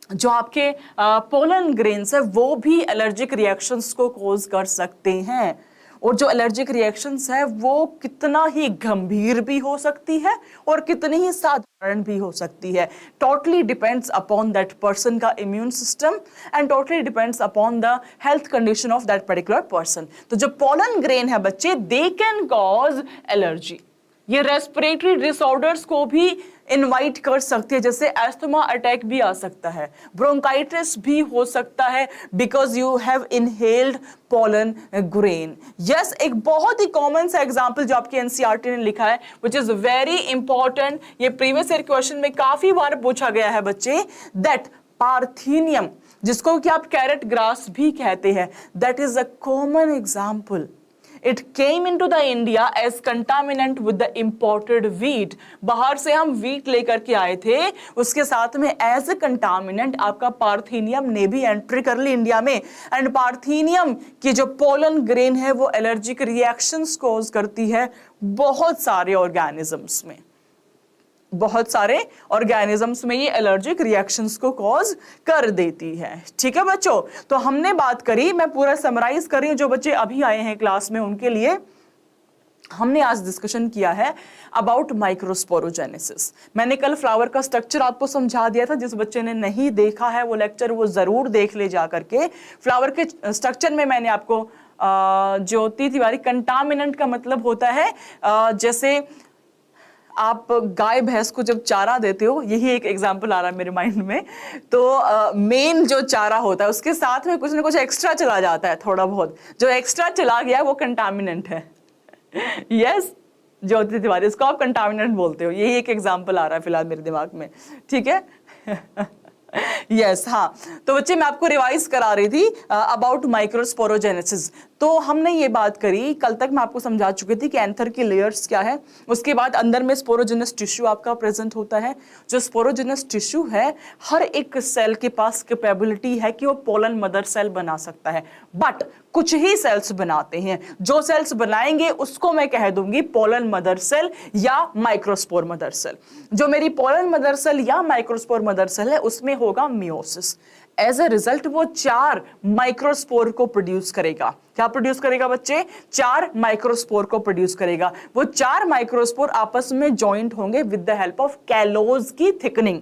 जो आपके पोलन ग्रेन्स है वो भी एलर्जिक रिएक्शंस को कॉज कर सकते हैं। और जो एलर्जिक रिएक्शंस है वो कितना ही गंभीर भी हो सकती है और कितनी ही साधारण भी हो सकती है। Totally depends upon that person का immune system and totally depends upon the health condition of that particular person. तो जो पोलन ग्रेन है बच्चे, दे कैन कॉज एलर्जी। ये रेस्पिरेटरी डिसऑर्डर्स को भी इनवाइट कर सकती है, जैसे एस्थमा अटैक भी आ सकता है, ब्रोंकाइटिस भी हो सकता है, because you have inhaled pollen grain. Yes, एक बहुत ही कॉमन सा एग्जांपल जो आपकी एनसीईआरटी ने लिखा है, विच इज वेरी इंपॉर्टेंट, ये प्रीवियस ईयर क्वेश्चन में काफी बार पूछा गया है बच्चे, दैट पार्थेनियम, जिसको कि आप कैरेट ग्रास भी कहते हैं, that is a common example. It came into the India as contaminant with the imported wheat। बाहर से हम wheat लेकर के आए थे, उसके साथ में as a contaminant आपका पार्थेनियम ने भी एंट्री कर ली इंडिया में। एंड पार्थेनियम की जो पोलन ग्रेन है वो एलर्जिक रिएक्शंस कॉज करती है बहुत सारे ऑर्गेनिजम्स में, बहुत सारे ऑर्गेनिजम्स में ये एलर्जिक रिएक्शंस को कॉज कर देती है। ठीक है बच्चों, तो हमने बात करी, मैं पूरा समराइज कर रही हूं, जो बच्चे अभी आए हैं क्लास में उनके लिए हमने आज डिस्कशन किया है अबाउट माइक्रोस्पोरोजेनेसिस। मैंने कल फ्लावर का स्ट्रक्चर आपको समझा दिया था, जिस बच्चे ने नहीं देखा है वो लेक्चर वो जरूर देख ले जा करके। फ्लावर के स्ट्रक्चर में मैंने आपको ज्योति तिवारी, कंटामिनेंट का मतलब होता है जैसे आप गाय भैंस को जब चारा देते हो, यही एक एग्जांपल आ रहा है मेरे माइंड में, तो मेन जो चारा होता है उसके साथ में कुछ ना कुछ एक्स्ट्रा चला जाता है, थोड़ा बहुत जो एक्स्ट्रा चला गया वो कंटामिनेंट है। यस ज्योति तिवारी, इसको आप कंटामिनेंट बोलते हो, यही एक एग्जांपल आ रहा है फिलहाल मेरे दिमाग में। ठीक है यस हाँ, तो बच्चे मैं आपको रिवाइज करा रही थी अबाउट माइक्रोस्पोरोजेनेसिस। तो हमने ये बात करी, कल तक मैं आपको समझा चुकी थी कि एंथर की लेयर्स क्या है, उसके बाद अंदर में स्पोरोजेनस टिश्यू आपका प्रेजेंट होता है। जो स्पोरोजेनस टिश्यू है, हर एक सेल के पास कैपेबिलिटी है कि वो पोलन मदर सेल बना सकता है, बट कुछ ही सेल्स बनाते हैं। जो सेल्स बनाएंगे उसको मैं कह दूंगी पोलन मदर सेल या माइक्रोस्पोर मदर सेल। जो मेरी पोलन मदर सेल या माइक्रोस्पोर मदर सेल है उसमें होगा मियोसिस। एज ए रिजल्ट वो 4 माइक्रोस्पोर को प्रोड्यूस करेगा। क्या प्रोड्यूस करेगा बच्चे? 4 माइक्रोस्पोर को प्रोड्यूस करेगा। वो 4 माइक्रोस्पोर आपस में ज्वाइंट होंगे with the help of callose की थिकनिंग।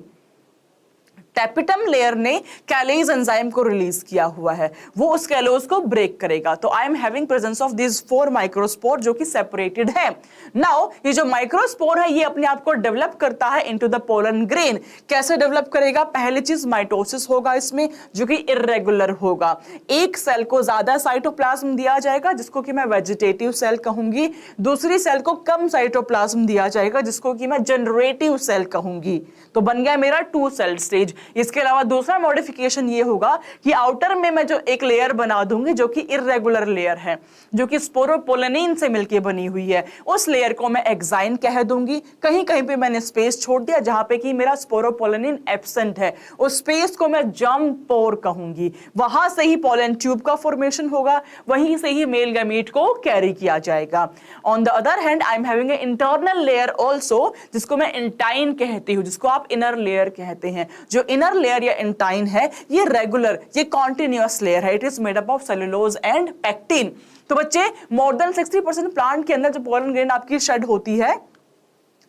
टैपिटम लेयर ने कैलेज एंजाइम को रिलीज किया हुआ है, वो उस कैलोज को ब्रेक करेगा। तो I am having presence of this 4 microspore जो कि सेपरेटेड है। नाउ ये जो माइक्रोस्पोर है ये अपने आप को डेवलप करता है इनटू द पोलन ग्रेन। कैसे डेवलप करेगा? पहली चीज माइटोसिस होगा इसमें, जो कि इर्रेगुलर होगा। एक सेल को ज्यादा साइटोप्लाज्म दिया जाएगा जिसको कि मैं वेजिटेटिव सेल कहूंगी, दूसरी सेल को कम साइटोप्लाज्म दिया जाएगा जिसको कि मैं जनरेटिव सेल कहूंगी। तो बन गया मेरा 2 सेल स्टेज। इसके अलावा दूसरा मॉडिफिकेशन ये होगा कि आउटर में मैं जो एक लेयर बना दूंगी जो कि इर्रेगुलर लेयर है, जो कि स्पोरोपोलेनिन से मिलकर बनी हुई है, उस लेयर को मैं एक्साइन कह दूंगी। कहीं कहीं पे मैंने स्पेस छोड़ दिया जहां पे कि मेरा स्पोरोपोलेनिन एब्सेंट है, उस स्पेस को मैं जर्म पोर कहूंगी। वहां से ही पोलन ट्यूब का फॉर्मेशन होगा, वहीं से ही मेल गैमीट को कैरी किया जाएगा। On the other hand I am having a internal layer also, जिसको मैं इंटाइन कहती हूँ, जिसको आप इनर लेयर कहते हैं। जो इनर लेयर या इंटाइन है ये रेगुलर, ये कॉन्टिन्यूअस लेयर है। It is made up of cellulose and pectin. तो बच्चे मोर देन 60% प्लांट के अंदर जो पोलन ग्रेन आपकी शेड होती है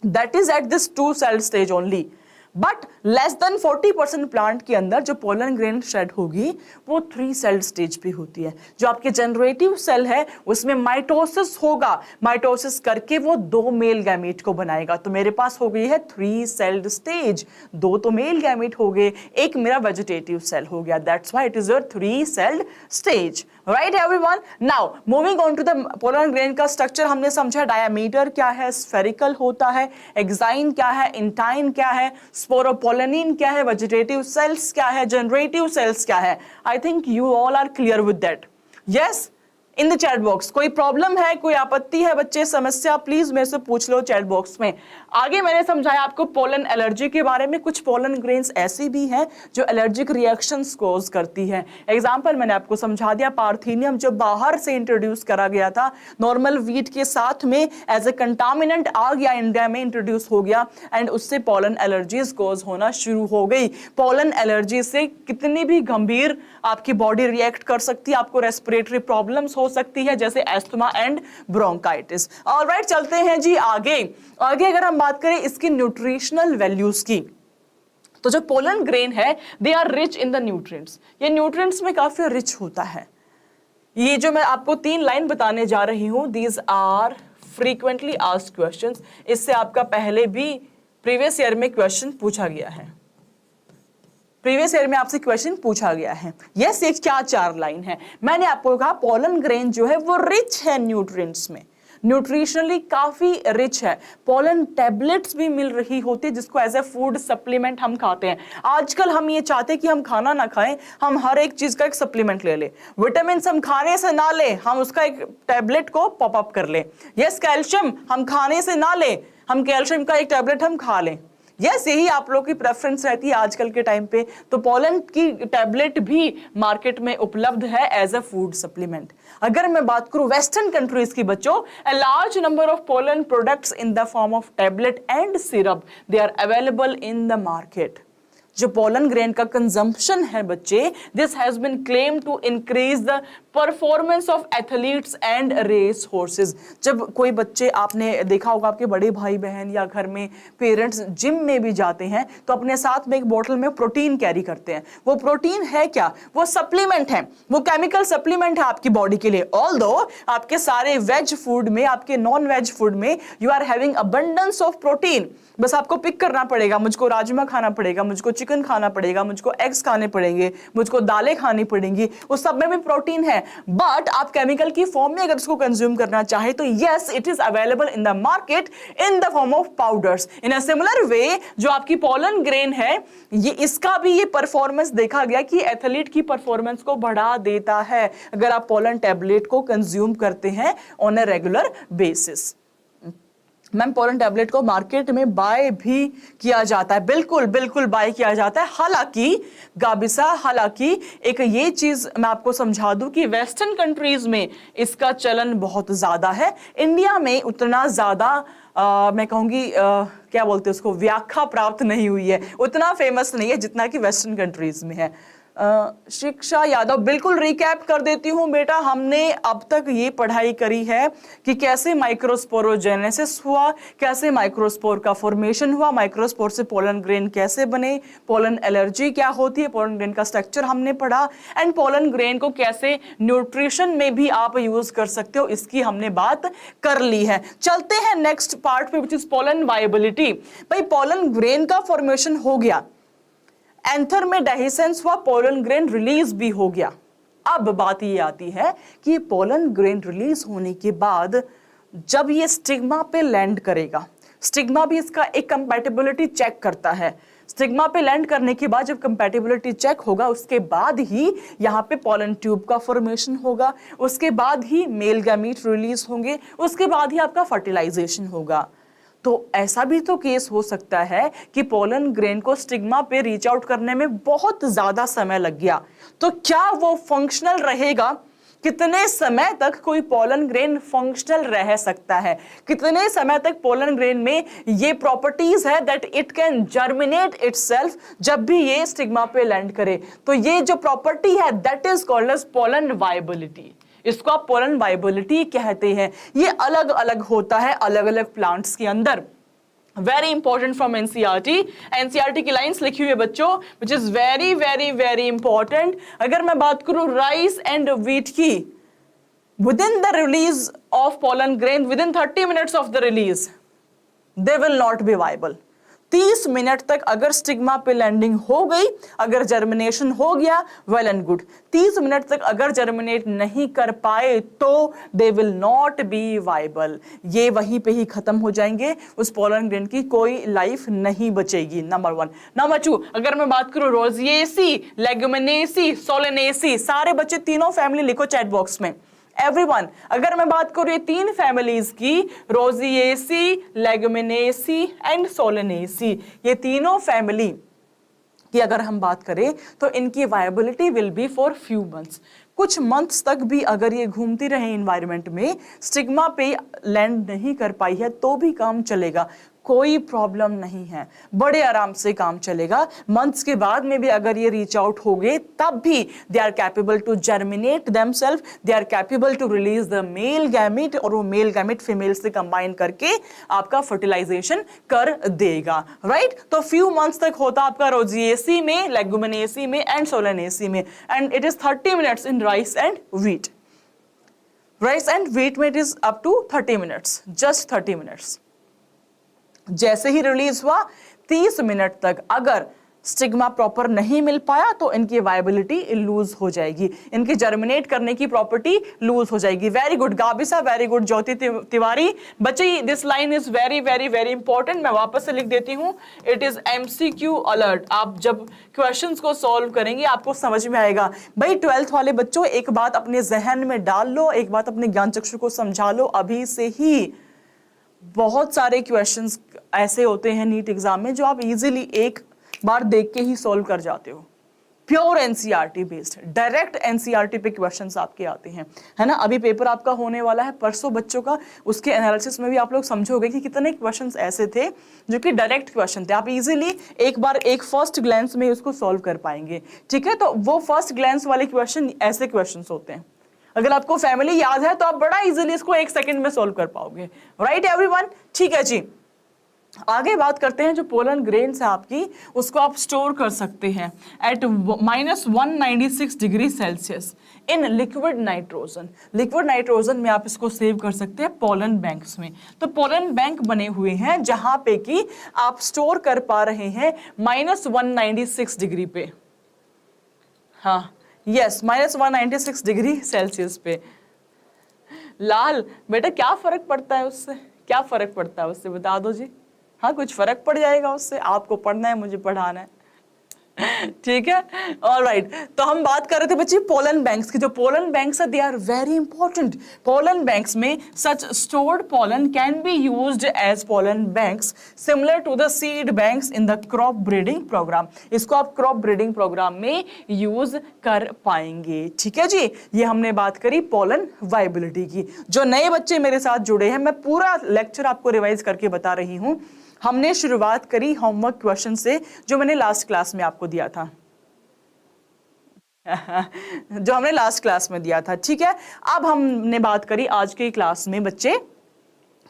that is at this 2 cell stage only, but less than 40% plant के अंदर जो पोलन ग्रेन शेड होगी वो 3 सेल स्टेज पे होती है। जो आपके जनरेटिव सेल है उसमें माइटोसिस होगा, माइटोसिस करके वो 2 मेल गैमीट को बनाएगा। तो मेरे पास हो गई है 3 सेल्ड स्टेज, 2 तो मेल गैमीट हो गए, एक मेरा वेजिटेटिव सेल हो गया। That's why it is your 3 celled stage. Right everyone, now moving on to the pollen grain का स्ट्रक्चर हमने समझा। डायमीटर क्या है, स्फेरिकल होता है, एक्साइन क्या है, इंटाइन क्या है, स्पोरोपोलेनिन क्या है, वेजिटेटिव सेल्स क्या है, जनरेटिव सेल्स क्या है। I think you all are clear with that. Yes, in the chat box कोई प्रॉब्लम है, कोई आपत्ति है बच्चे, समस्या, प्लीज मेरे से पूछ लो चैट बॉक्स में। आगे मैंने समझाया आपको पोलन एलर्जी के बारे में। कुछ पोलन ग्रेन्स ऐसी भी हैं जो एलर्जिक रिएक्शंस कॉज करती हैं। एग्जांपल मैंने आपको समझा दिया, पार्थेनियम जो बाहर से इंट्रोड्यूस करा गया था, नॉर्मल वीट के साथ में एज ए कंटामिनेंट आ गया, इंडिया में इंट्रोड्यूस हो गया एंड उससे पोलन एलर्जीज कॉज होना शुरू हो गई। पोलन एलर्जी से कितनी भी गंभीर आपकी बॉडी रिएक्ट कर सकती है, आपको रेस्पिरेटरी प्रॉब्लम्स हो हो सकती है, जैसे एस्थमा एंड ब्रोंकाइटिस। ऑलराइट, चलते हैं जी आगे। अगर हम बात करें इसकी न्यूट्रिशनल वैल्यूज की, तो जो पोलन ग्रेन है they are rich in the nutrients, ये न्यूट्रिएंट्स में काफी रिच होता है। ये जो मैं आपको 3 लाइन बताने जा रही हूं, these are frequently asked questions, इससे आपका पहले भी प्रीवियस ईयर में क्वेश्चन पूछा गया है, प्रीवियस ईयर में आपसे क्वेश्चन पूछा गया है। यस, एक क्या 4 लाइन है। मैंने आपको कहा पोलन ग्रेन जो है वो रिच है न्यूट्रिएंट्स में, न्यूट्रिशनली काफी रिच है। पोलन टैबलेट्स भी मिल रही होती है जिसको एज ए फूड सप्लीमेंट हम खाते हैं। आजकल हम ये चाहते हैं कि हम खाना ना खाएं, हम हर एक चीज का एक सप्लीमेंट ले ले। विटामिन हम खाने से ना ले, हम उसका एक टैबलेट को पॉप अप कर ले। यस, कैल्शियम हम खाने से ना ले, हम कैल्शियम का एक टैबलेट हम खा लें। यस, यही आप लोग की प्रेफरेंस रहती है आजकल के टाइम पे। तो पोलन की टैबलेट भी मार्केट में उपलब्ध है एज अ फूड सप्लीमेंट। अगर मैं बात करूं वेस्टर्न कंट्रीज की बच्चों, a large number of pollen products in the form of tablet and syrup they are available in the market। जो पोलन ग्रेन का कंजम्पशन है बच्चे, this has been claim to increase the performance of athletes and race horses. जब कोई बच्चे, आपने देखा होगा आपके बड़े भाई बहन या घर में पेरेंट्स जिम में भी जाते हैं तो अपने साथ में एक बोतल में प्रोटीन कैरी करते हैं। वो प्रोटीन है क्या? वो सप्लीमेंट है, वो केमिकल सप्लीमेंट है आपकी बॉडी के लिए। ऑल्दो आपके सारे वेज फूड में, आपके नॉन वेज फूड में you are having abundance of protein, बस आपको पिक करना पड़ेगा। मुझको राजमा खाना पड़ेगा, मुझको चिकन खाना पड़ेगा, मुझको एग्स खाने पड़ेंगे, मुझको दालें खानी पड़ेंगी, उस सब में भी प्रोटीन है। बट आप केमिकल की फॉर्म में अगर इसको कंज्यूम करना चाहे तो yes, it is available in the market in the form of powders. In a similar way जो आपकी पोलन ग्रेन है, ये इसका भी ये परफॉर्मेंस देखा गया कि एथलीट की परफॉर्मेंस को बढ़ा देता है अगर आप पोलन टैबलेट को कंज्यूम करते हैं on a regular basis. Ma'am, pollen tablet को मार्केट में बाय भी किया जाता है, बिल्कुल बिल्कुल बाय किया जाता है। हालांकि एक ये चीज मैं आपको समझा दूं कि वेस्टर्न कंट्रीज में इसका चलन बहुत ज्यादा है। इंडिया में उतना ज्यादा मैं कहूंगी क्या बोलते हैं उसको, व्याख्या प्राप्त नहीं हुई है, उतना फेमस नहीं है जितना कि वेस्टर्न कंट्रीज में है। शिक्षा यादव, बिल्कुल रिकैप कर देती हूं बेटा। हमने अब तक ये पढ़ाई करी है कि कैसे माइक्रोस्पोरोजेनेसिस हुआ, कैसे माइक्रोस्पोर का फॉर्मेशन हुआ, माइक्रोस्पोर से पोलन ग्रेन कैसे बने, पोलन एलर्जी क्या होती है, पोलन ग्रेन का स्ट्रक्चर हमने पढ़ा, एंड पोलन ग्रेन को कैसे न्यूट्रिशन में भी आप यूज कर सकते हो, इसकी हमने बात कर ली है। चलते हैं नेक्स्ट पार्ट पे, विच इज पोलन वायबिलिटी। भाई, पोलन ग्रेन का फॉर्मेशन हो गया, एंथर में डेहिसेंस हुआ, पोलन ग्रेन रिलीज भी हो गया। अब बात ये आती है कि पोलन ग्रेन रिलीज होने के बाद जब ये स्टिग्मा पे लैंड करेगा, स्टिग्मा भी इसका एक कंपैटिबिलिटी चेक करता है। स्टिग्मा पे लैंड करने के बाद जब कंपैटिबिलिटी चेक होगा, उसके बाद ही यहाँ पे पोलन ट्यूब का फॉर्मेशन होगा, उसके बाद ही मेल गैमीट रिलीज होंगे, उसके बाद ही आपका फर्टिलाइजेशन होगा। तो ऐसा भी तो केस हो सकता है कि पोलन ग्रेन को स्टिग्मा पे रीच आउट करने में बहुत ज्यादा समय लग गया, तो क्या वो फंक्शनल रहेगा? कितने समय तक कोई पोलन ग्रेन फंक्शनल रह सकता है? कितने समय तक पोलन ग्रेन में ये प्रॉपर्टीज है that it can germinate itself जब भी ये स्टिग्मा पे लैंड करे? तो ये जो प्रॉपर्टी है that is called as pollen viability. इसको आप पोलन वायबिलिटी कहते हैं। ये अलग अलग होता है अलग अलग प्लांट्स के अंदर। Very important from NCERT, NCERT की लाइंस लिखी हुई है बच्चों, which is very very very important. अगर मैं बात करूं राइस एंड व्हीट की, within the release of pollen grain, within 30 minutes of the release, they will not be viable. 30 minute तक अगर स्टिग्मा पे लैंडिंग हो गई, अगर जर्मिनेशन हो गया, वेल एंड गुड। 30 मिनट तक अगर जर्मिनेट नहीं कर पाए तो they will not be viable, ये वहीं पे ही खत्म हो जाएंगे, उस पोलन ग्रेन की कोई लाइफ नहीं बचेगी। नंबर 1। नंबर 2, अगर मैं बात करूं रोजिएसी, लेगुमिनेसी, सोलेनेसी, सारे बच्चे तीनों फैमिली लिखो चैट बॉक्स में, एवरीवन। अगर मैं बात करूं ये 3 फैमिलीज की, रोजिएसी, लेगुमिनेसी एंड सोलेनेसी, ये तीनों फैमिली की अगर हम बात करें तो इनकी viability will be for few months. कुछ मंथ्स तक भी अगर ये घूमती रहे इन्वायरमेंट में, स्टिग्मा पे लैंड नहीं कर पाई है तो भी काम चलेगा। कोई प्रॉब्लम नहीं है, बड़े आराम से काम चलेगा। मंथ्स के बाद में भी अगर ये रीच आउट हो गए तब भी they are capable to germinate themselves, they are capable to release the male gamete, और वो मेल गैमेट फीमेल से कंबाइन करके आपका फर्टिलाइजेशन कर देगा, राइट। तो फ्यू मंथ्स तक होता आपका रोजिएसी में, लेगुमिनेसी में एंड सोलेनेसी में, and it is 30 minutes in rice and wheat. Rice and wheat में it is up to 30 minutes, just 30 minutes. जैसे ही रिलीज हुआ 30 मिनट तक अगर स्टिग्मा प्रॉपर नहीं मिल पाया तो इनकी वायबिलिटी लूज हो जाएगी, इनकी जर्मिनेट करने की प्रॉपर्टी लूज हो जाएगी। वेरी गुड गाबिसा, वेरी गुड ज्योति तिवारी। बच्चे this line is very very very important, मैं वापस से लिख देती हूं, इट इज एमसीक्यू अलर्ट। आप जब क्वेश्चंस को सॉल्व करेंगे आपको समझ में आएगा। भाई 12th वाले बच्चों, एक बात अपने जहन में डाल लो, एक बात अपने ज्ञान चक्षु को समझा लो अभी से ही। बहुत सारे क्वेश्चंस ऐसे होते हैं नीट एग्जाम में जो आप इजीली एक बार देख के ही सॉल्व कर जाते हो। Pure NCERT based, direct NCERT पे क्वेश्चंस आपके आते हैं, है ना। अभी पेपर आपका होने वाला है परसों बच्चों का, उसके एनालिसिस में भी आप लोग समझोगे कि कितने क्वेश्चंस ऐसे थे जो कि डायरेक्ट क्वेश्चन थे, आप इजीली एक बार एक फर्स्ट ग्लैंस में उसको सॉल्व कर पाएंगे, ठीक है। तो वो फर्स्ट ग्लैंस वाले क्वेश्चन ऐसे क्वेश्चन होते हैं, अगर आपको फैमिली याद है तो आप बड़ा इजीली इसको 1 सेकंड में सॉल्व कर पाओगे, राइट एवरीवन। ठीक है जी, आगे बात करते हैं। जो पोलन ग्रेन्स है आपकी, उसको आप स्टोर कर सकते हैं at -196 degree Celsius in liquid nitrogen. Liquid nitrogen में आप इसको सेव कर सकते हैं पोलन बैंक्स में। तो पोलन बैंक बने हुए हैं जहां पे कि आप स्टोर कर पा रहे हैं -196 डिग्री पे, हाँ यस, -196 डिग्री सेल्सियस पे। लाल बेटा क्या फर्क पड़ता है उससे, क्या फर्क पड़ता है उससे बता दो जी। हाँ कुछ फर्क पड़ जाएगा उससे, आपको पढ़ना है मुझे पढ़ाना है, ठीक है। ऑलराइट, तो हम बात कर रहे थे बच्चे पोलन बैंक्स की। जो पोलन बैंक्स है they are very important. Pollen banks में such stored pollen can be used as pollen banks similar to the seed banks in the crop breeding program. इसको आप क्रॉप ब्रीडिंग प्रोग्राम में use कर पाएंगे, ठीक है जी। ये हमने बात करी पोलन वायबिलिटी की। जो नए बच्चे मेरे साथ जुड़े हैं, मैं पूरा लेक्चर आपको रिवाइज करके बता रही हूं। हमने शुरुआत करी होमवर्क क्वेश्चन से जो मैंने लास्ट क्लास में आपको दिया था जो हमने लास्ट क्लास में दिया था, ठीक है। अब हमने बात करी आज की क्लास में बच्चे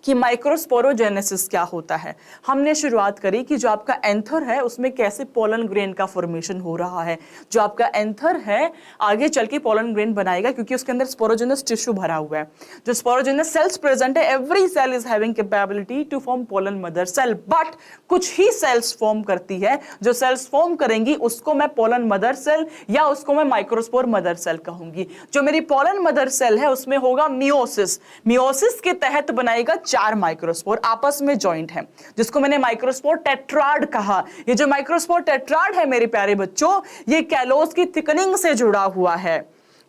कि माइक्रोस्पोरोजेनेसिस क्या होता है। हमने शुरुआत करी कि जो आपका एंथर है उसमें कैसे पोलन ग्रेन का फॉर्मेशन हो रहा है। जो आपका एंथर है आगे चल के पोलन ग्रेन बनाएगा क्योंकि उसके अंदर स्पोरोजेनस टिश्यू भरा हुआ है। जो स्पोरोजेनस सेल्स प्रेजेंट है, every cell is having capability to form pollen mother cell, but कुछ ही सेल्स फॉर्म करती है। जो सेल्स फॉर्म करेंगी उसको मैं पोलन मदर सेल या उसको मैं माइक्रोस्पोर मदर सेल कहूंगी। जो मेरी पोलन मदर सेल है उसमें होगा मियोसिस। मियोसिस के तहत बनाएगा 4 माइक्रोस्पोर, आपस में जॉइंट है, जिसको मैंने माइक्रोस्पोर टेट्राड कहा। ये जो माइक्रोस्पोर टेट्राड है मेरे प्यारे बच्चों, ये कैलोस की थिकनिंग से जुड़ा हुआ है।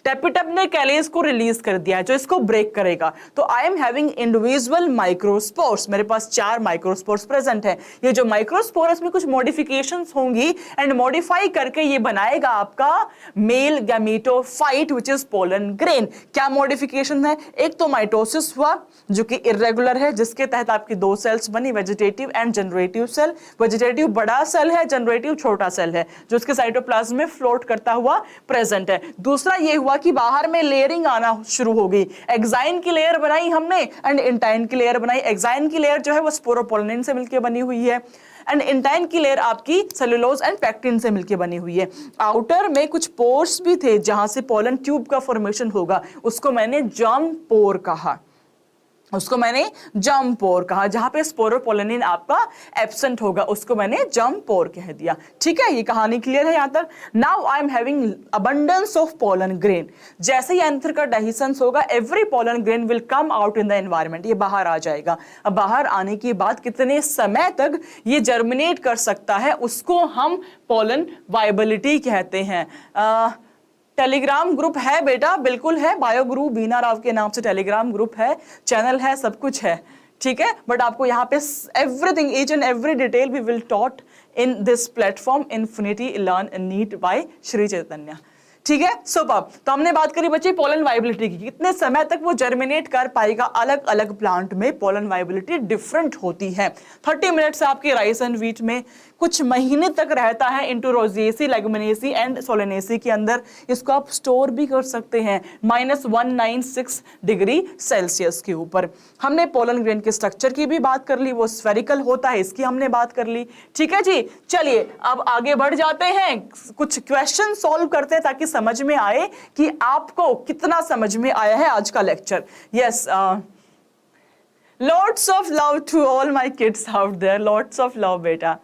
टेपिटप ने कैलेज को रिलीज कर दिया जो इसको ब्रेक करेगा। तो I am having individual microspores, मेरे पास 4 माइक्रोस्पोर्स प्रेजेंट है। ये जो माइक्रोस्पोर्स में कुछ मॉडिफिकेशंस होंगी एंड मॉडिफाई करके ये बनाएगा आपका male gametophyte which is pollen grain. क्या मॉडिफिकेशन है? एक तो माइटोसिस हुआ जो कि इरेगुलर है, जिसके तहत आपकी 2 सेल्स बनी, vegetative and generative cell. Vegetative बड़ा सेल है, जनरेटिव छोटा सेल है जो उसके साइटोप्लाज्म में फ्लोट करता हुआ प्रेजेंट है। दूसरा ये हुआ कि बाहर में लेयरिंग आना शुरू हो गई। एक्साइन की लेयर बनाई हमने एंड इंटाइन की लेयर बनाई। एक्साइन की लेयर जो है वो स्पोरोपोलिन से मिलकर बनी हुई है एंड इंटाइन की लेयर आपकी सेलुलोज एंड पैक्टिन से मिलकर बनी हुई है। आउटर में कुछ पोर्स भी थे जहां से पोलन ट्यूब का फॉर्मेशन होगा, उसको मैंने जर्म पोर कहा, उसको मैंने जर्म पोर कहा। जहां पे स्पोरोपोलिन आपका एब्सेंट होगा उसको मैंने जर्म पोर कह दिया, ठीक है। ये कहानी क्लियर है यहां तक। Now I am having abundance of pollen grain. जैसे ही एंथर का डाइसेंस होगा, every pollen grain will come out in the environment, ये बाहर आ जाएगा। अब बाहर आने के बाद कितने समय तक ये जर्मिनेट कर सकता है उसको हम पोलन वायबिलिटी कहते हैं। टेलीग्राम ग्रुप है बेटा, बिल्कुल है, बायो गुरु बीना राव के नाम से टेलीग्राम ग्रुप है, चैनल है, सब कुछ है, ठीक है। बट आपको यहाँ पे everything, each and every detail we will taught in this platform Infinity Learn NEET by Shri Chaitanya, ठीक है, सुपर। तो हमने बात करी बच्चे पोलन वाइबिलिटी की, कितने समय तक वो जर्मिनेट कर पाएगा। अलग अलग प्लांट में पोलन वाइबिलिटी डिफरेंट होती है। 30 मिनट्स आपके राइस एंड व्हीट में कुछ महीने तक रहता है इंटू रोजिएसी, लेगुमिनेसी एंड सोलेनेसी के अंदर। इसको आप स्टोर भी कर सकते हैं -196 डिग्री सेल्सियस के ऊपर। हमने पोलन ग्रेन के स्ट्रक्चर की भी बात कर ली, वो स्फेरिकल होता है, इसकी हमने बात कर ली। ठीक है जी, चलिए अब आगे बढ़ जाते हैं, कुछ क्वेश्चन सॉल्व करते हैं ताकि समझ में आए कि आपको कितना समझ में आया है आज का lecture. Yes, lots of love to all my kids out there, lots of love बेटा।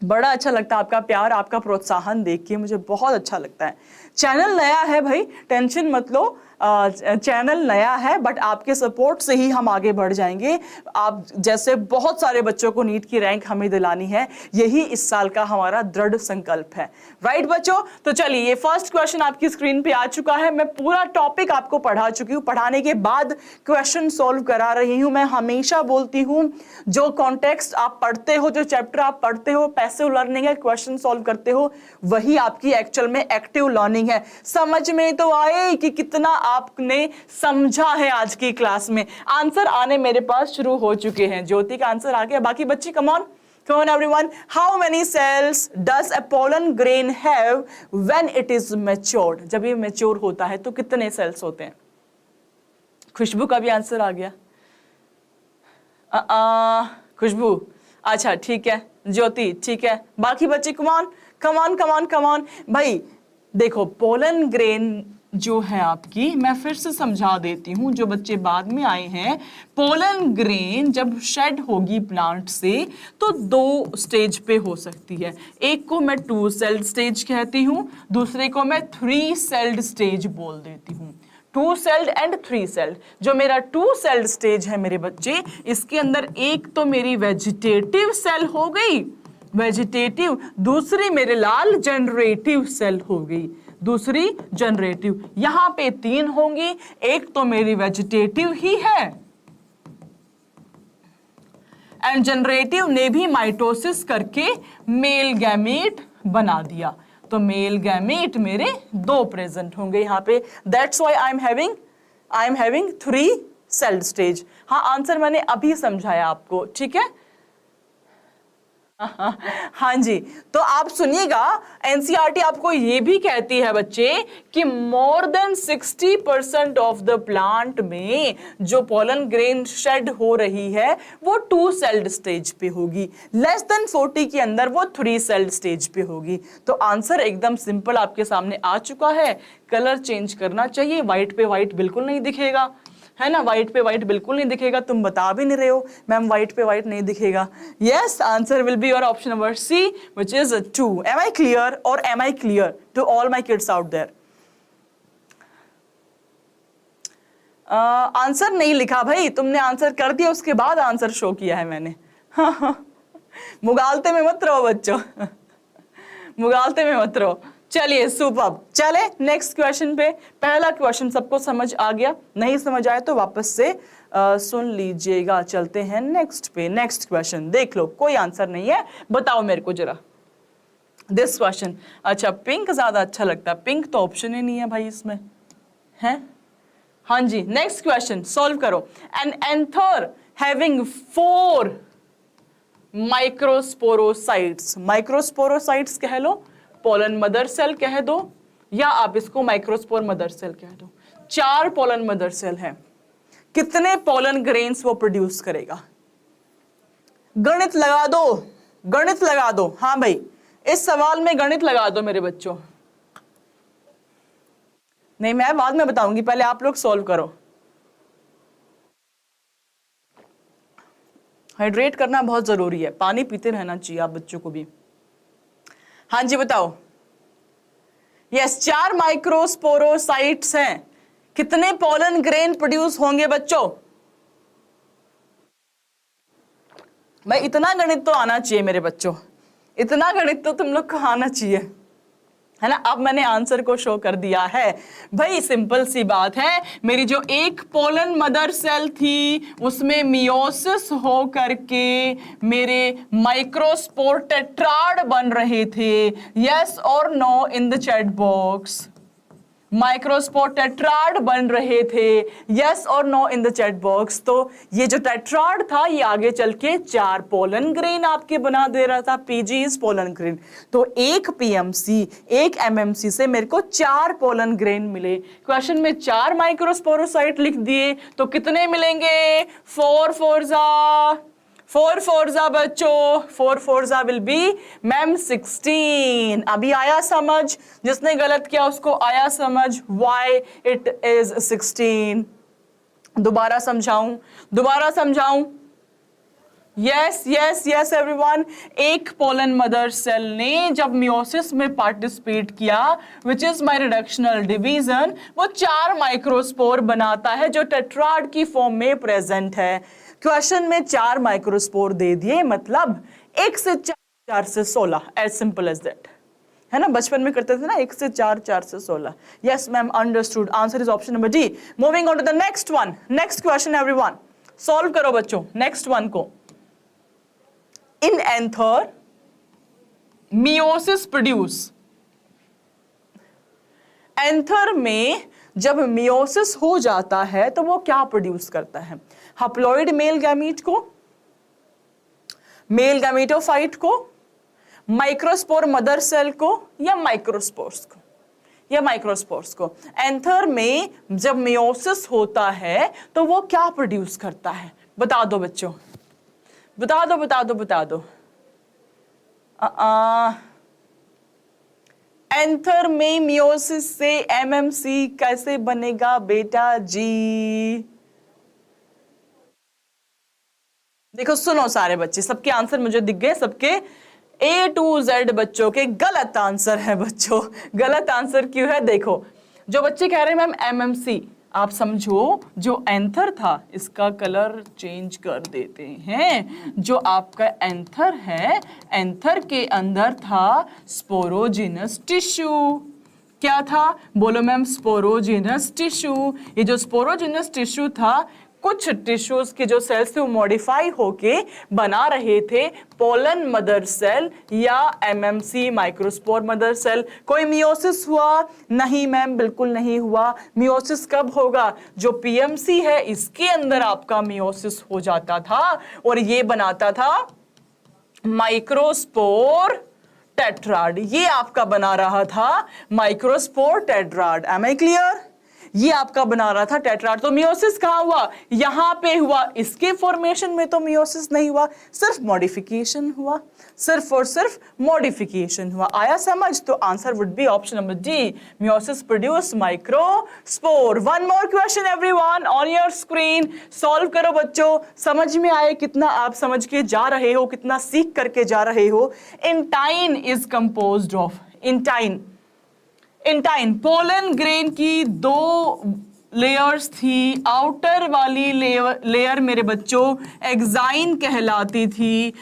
बड़ा अच्छा लगता है आपका प्यार, आपका प्रोत्साहन देख के मुझे बहुत अच्छा लगता है। चैनल नया है भाई, टेंशन मत लो, चैनल नया है, बट आपके सपोर्ट से ही हम आगे बढ़ जाएंगे। आप जैसे बहुत सारे बच्चों को नीट की रैंक हमें दिलानी है, यही इस साल का हमारा दृढ़ संकल्प है। राइट बच्चों, तो चलिए ये फर्स्ट क्वेश्चन आपकी स्क्रीन पे आ चुका है। मैं पूरा टॉपिक आपको पढ़ा चुकी हूँ, पढ़ाने के बाद क्वेश्चन सॉल्व करा रही हूँ। मैं हमेशा बोलती हूँ जो कॉन्टेक्स्ट आप पढ़ते हो, जो चैप्टर आप पढ़ते हो, पैसिव लर्निंग है, क्वेश्चन सॉल्व करते हो, वही आपकी एक्चुअल में एक्टिव लर्निंग है। समझ में तो आए कि कितना आपने समझा है आज की क्लास में। आंसर आने मेरे पास शुरू हो चुके हैं। ज्योति का आंसर आ गया, बाकी बच्चे come on, come on everyone. How many cells does a pollen grain have when it is matured? जब ये मैच्योर होता है तो कितने सेल्स होते हैं? खुशबू का भी आंसर आ गया। खुशबू, अच्छा ठीक है। ज्योति ठीक है, बाकी बच्चे come on come on come on come on. भाई देखो, पोलन ग्रेन जो है आपकी, मैं फिर से समझा देती हूं जो बच्चे बाद में आए हैं। पोलन ग्रेन जब शेड होगी प्लांट से तो 2 स्टेज पे हो सकती है। एक को मैं 2 सेल्ड स्टेज कहती हूं, दूसरे को मैं 3 सेल्ड स्टेज बोल देती हूं। 2 सेल्ड एंड 3 सेल्ड। जो मेरा 2 सेल्ड स्टेज है मेरे बच्चे, इसके अंदर एक तो मेरी वेजिटेटिव सेल हो गई, वेजिटेटिव, दूसरी मेरे लाल जनरेटिव सेल हो गई, दूसरी जनरेटिव। यहां पे 3 होंगी, एक तो मेरी वेजिटेटिव ही है एंड जनरेटिव ने भी माइटोसिस करके मेल गैमेट बना दिया, तो मेल गैमेट मेरे 2 प्रेजेंट होंगे यहां पे। That's why I am having 3 celled stage. हाँ, आंसर मैंने अभी समझाया आपको, ठीक है। हाँ जी, तो आप सुनिएगा, एनसीईआरटी आपको ये भी कहती है बच्चे कि मोर देन 60% ऑफ द प्लांट में जो पोलन ग्रेन शेड हो रही है वो 2 सेल्ड स्टेज पे होगी, लेस देन 40 के अंदर वो 3 सेल्ड स्टेज पे होगी। तो आंसर एकदम सिंपल आपके सामने आ चुका है। कलर चेंज करना चाहिए, व्हाइट पे व्हाइट बिल्कुल नहीं दिखेगा, है ना, व्हाइट पे व्हाइट बिल्कुल नहीं दिखेगा। तुम बता भी नहीं रहे हो मैम व्हाइट पे व्हाइट नहीं दिखेगा। Yes, answer will be your option number C, which is 2। Am I clear और am I clear to all my kids out there? Answer नहीं लिखा भाई, तुमने आंसर कर दिया उसके बाद आंसर शो किया है मैंने। मुगालते में मत रहो बच्चों, मुगालते में मत रहो। चलिए सुपर्ब, चले नेक्स्ट क्वेश्चन पे। पहला क्वेश्चन सबको समझ आ गया, नहीं समझ आए तो वापस से सुन लीजिएगा। चलते हैं नेक्स्ट पे। नेक्स्ट क्वेश्चन देख लो, कोई आंसर नहीं है, बताओ मेरे को जरा दिस क्वेश्चन। अच्छा, पिंक ज्यादा अच्छा लगता है, पिंक तो ऑप्शन ही नहीं है भाई इसमें, है। हाँ जी, नेक्स्ट क्वेश्चन सॉल्व करो। एन एंथर हैविंग 4 माइक्रोस्पोरोसाइट्स, माइक्रोस्पोरोसाइट्स कह लो, पोलन मदर सेल कह दो, या आप इसको माइक्रोस्पोर मदर सेल कह दो। 4 पोलन मदर सेल है, कितने पोलन ग्रेन्स वो प्रोड्यूस करेगा? गणित लगा दो, गणित लगा दो। हाँ भाई, इस सवाल में गणित लगा दो मेरे बच्चों। नहीं, मैं बाद में बताऊंगी, पहले आप लोग सॉल्व करो। हाइड्रेट करना बहुत जरूरी है, पानी पीते रहना चाहिए आप बच्चों को भी। हाँ जी बताओ। यस, 4 माइक्रोस्पोरोसाइट्स हैं, कितने पोलन ग्रेन प्रोड्यूस होंगे बच्चों? भाई इतना गणित तो आना चाहिए मेरे बच्चों, इतना गणित तो तुम लोग को आना चाहिए। है ना। अब मैंने आंसर को शो कर दिया है भाई, सिंपल सी बात है। मेरी जो एक पोलन मदर सेल थी उसमें मियोसिस हो करके मेरे माइक्रोस्पोर टेट्राड बन रहे थे। यस और no in the chat box. Microspore tetrad बन रहे थे, यस और no in the chat box. तो ये जो टेट्राड था ये आगे चल के 4 पोलन ग्रेन आपके बना दे रहा था। PG is pollen grain. तो एक पीएमसी एक एमएमसी से मेरे को 4 पोलन ग्रेन मिले। क्वेश्चन में 4 माइक्रोस्पोरोसाइट लिख दिए तो कितने मिलेंगे? 4 फोरजा बच्चों, 4 फोरजा विल बी मैम 16। अभी आया समझ? जिसने गलत किया उसको आया समझ व्हाई इट इज 16? दोबारा समझाऊं? Yes yes yes everyone. एक पोलन मदर सेल ने जब मियोसिस में पार्टिसिपेट किया, विच इज माय रिडक्शनल डिवीजन, वो 4 माइक्रोस्पोर बनाता है जो टेट्राड की फॉर्म में प्रेजेंट है। क्वेश्चन में 4 माइक्रोस्पोर दे दिए, मतलब 1 से 4 से 16, एज सिंपल एज दैट, है ना। बचपन में करते थे ना, 1 से 4, 4 से 16। Yes ma'am, understood. Answer is option number D. Moving on to the next one. Next question everyone, solve करो बच्चों नेक्स्ट वन को। In anther meiosis produce, anther में जब मियोसिस हो जाता है तो वो क्या प्रोड्यूस करता है? हैप्लॉइड मेल गैमीट को, मेल गैमेटोफाइट को, माइक्रोस्पोर मदर सेल को, या माइक्रोस्पोर्स को? एंथर में जब मियोसिस होता है तो वो क्या प्रोड्यूस करता है? बता दो बच्चों, बता दो। एंथर में मियोसिस से एमएमसी कैसे बनेगा बेटा जी? देखो सुनो सारे बच्चे, सबके आंसर मुझे दिख गए, सबके A to Z बच्चों के गलत आंसर है बच्चों। गलत आंसर क्यों है? देखो, जो बच्चे कह रहे हैं मैम एमएमसी, आप समझो जो एंथर था इसका कलर चेंज कर देते हैं। जो आपका एंथर है, एंथर के अंदर था स्पोरोजिनस टिश्यू। क्या था? बोलो मैम, स्पोरोजिनस टिश्यू। ये जो स्पोरोजिनस टिश्यू था, कुछ टिश्यूज के जो सेल्स थे वो मॉडिफाई होके बना रहे थे पोलन मदर सेल या एमएमसी माइक्रोस्पोर मदर सेल। कोई मियोसिस हुआ? नहीं मैम, बिल्कुल नहीं हुआ। मियोसिस कब होगा? जो पीएमसी है इसके अंदर आपका मियोसिस हो जाता था और ये बनाता था माइक्रोस्पोर टेट्राड। ये आपका बना रहा था microspore tetrad. Am I clear? ये आपका बना रहा था टेट्राड। तो मियोसिस कहां हुआ? यहां पे हुआ। इसके फॉर्मेशन में तो मियोसिस नहीं हुआ, सिर्फ मॉडिफिकेशन हुआ, सिर्फ और सिर्फ मॉडिफिकेशन हुआ। आया समझ? तो answer would be option number D, meiosis produce microspore. One more question everyone on your screen, solve करो बच्चों। समझ में आए कितना आप समझ के जा रहे हो, कितना सीख करके जा रहे हो। Intine is composed of, intine pollen grain की 2 लेयर्स थी। आउटर वाली लेयर मेरे बच्चों एक्साइन कहलाती थी,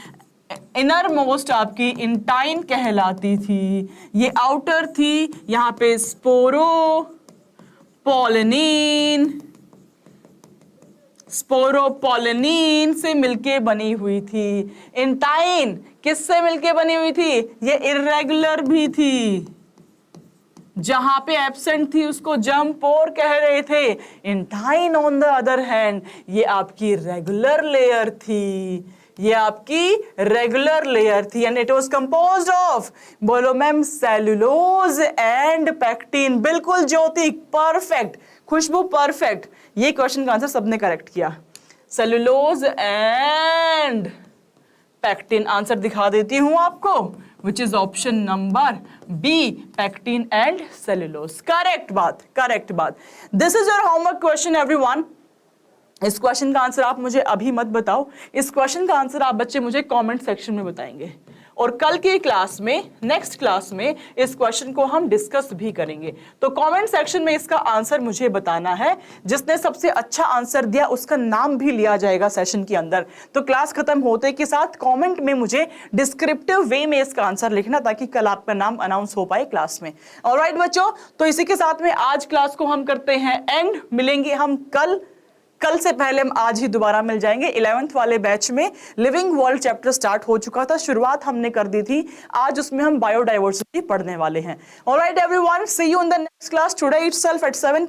इनर मोस्ट आपकी इंटाइन कहलाती थी। ये आउटर थी, यहां पे स्पोरोपोलिनीन से मिलके बनी हुई थी। इंटाइन किससे मिलके बनी हुई थी? ये इर्रेगुलर भी थी, जहां पे एब्सेंट थी उसको जम्पोर कह रहे थे। Intine on the other hand ये आपकी रेगुलर लेयर थी, ये आपकी रेगुलर लेयर थी and it was composed of, बोलो मैम, सेलुलोज एंड पैक्टिन। बिल्कुल ज्योति, परफेक्ट। खुशबू परफेक्ट। ये क्वेश्चन का आंसर सबने करेक्ट किया, सेलुलोज एंड पैक्टिन। आंसर दिखा देती हूं आपको, which is option number B, pectin and cellulose. Correct बात। This is your homework question everyone. इस क्वेश्चन का आंसर आप मुझे अभी मत बताओ, इस क्वेश्चन का आंसर आप बच्चे मुझे कमेंट सेक्शन में बताएंगे। और कल की क्लास में, नेक्स्ट क्लास में इस क्वेश्चन को हम डिस्कस भी करेंगे। तो कमेंट सेक्शन में इसका आंसर मुझे बताना है। जिसने सबसे अच्छा आंसर दिया उसका नाम भी लिया जाएगा सेशन के अंदर। तो क्लास खत्म होते के साथ कमेंट में मुझे डिस्क्रिप्टिव वे में इसका आंसर लिखना, ताकि कल आपका नाम अनाउंस हो पाए क्लास में। ऑलराइट बच्चों, तो इसी के साथ में आज क्लास को हम करते हैं एंड। मिलेंगे हम कल से पहले हम आज ही दोबारा मिल जाएंगे। 11th वाले बैच में लिविंग वर्ल्ड चैप्टर स्टार्ट हो चुका था, शुरुआत हमने कर दी थी। आज उसमें हम बायोडाइवर्सिटी पढ़ने वाले हैं। Alright everyone, see you in the next class today itself at 7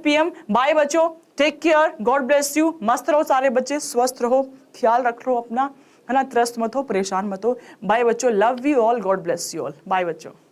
PM। Bye बच्चों, take care, God bless you. मस्त रहो सारे बच्चे, स्वस्थ रहो, ख्याल रख लो अपना, है ना, त्रस्त मत हो, परेशान मत हो। बाय बच्चों, love you all, God bless you all. Bye बच्चों।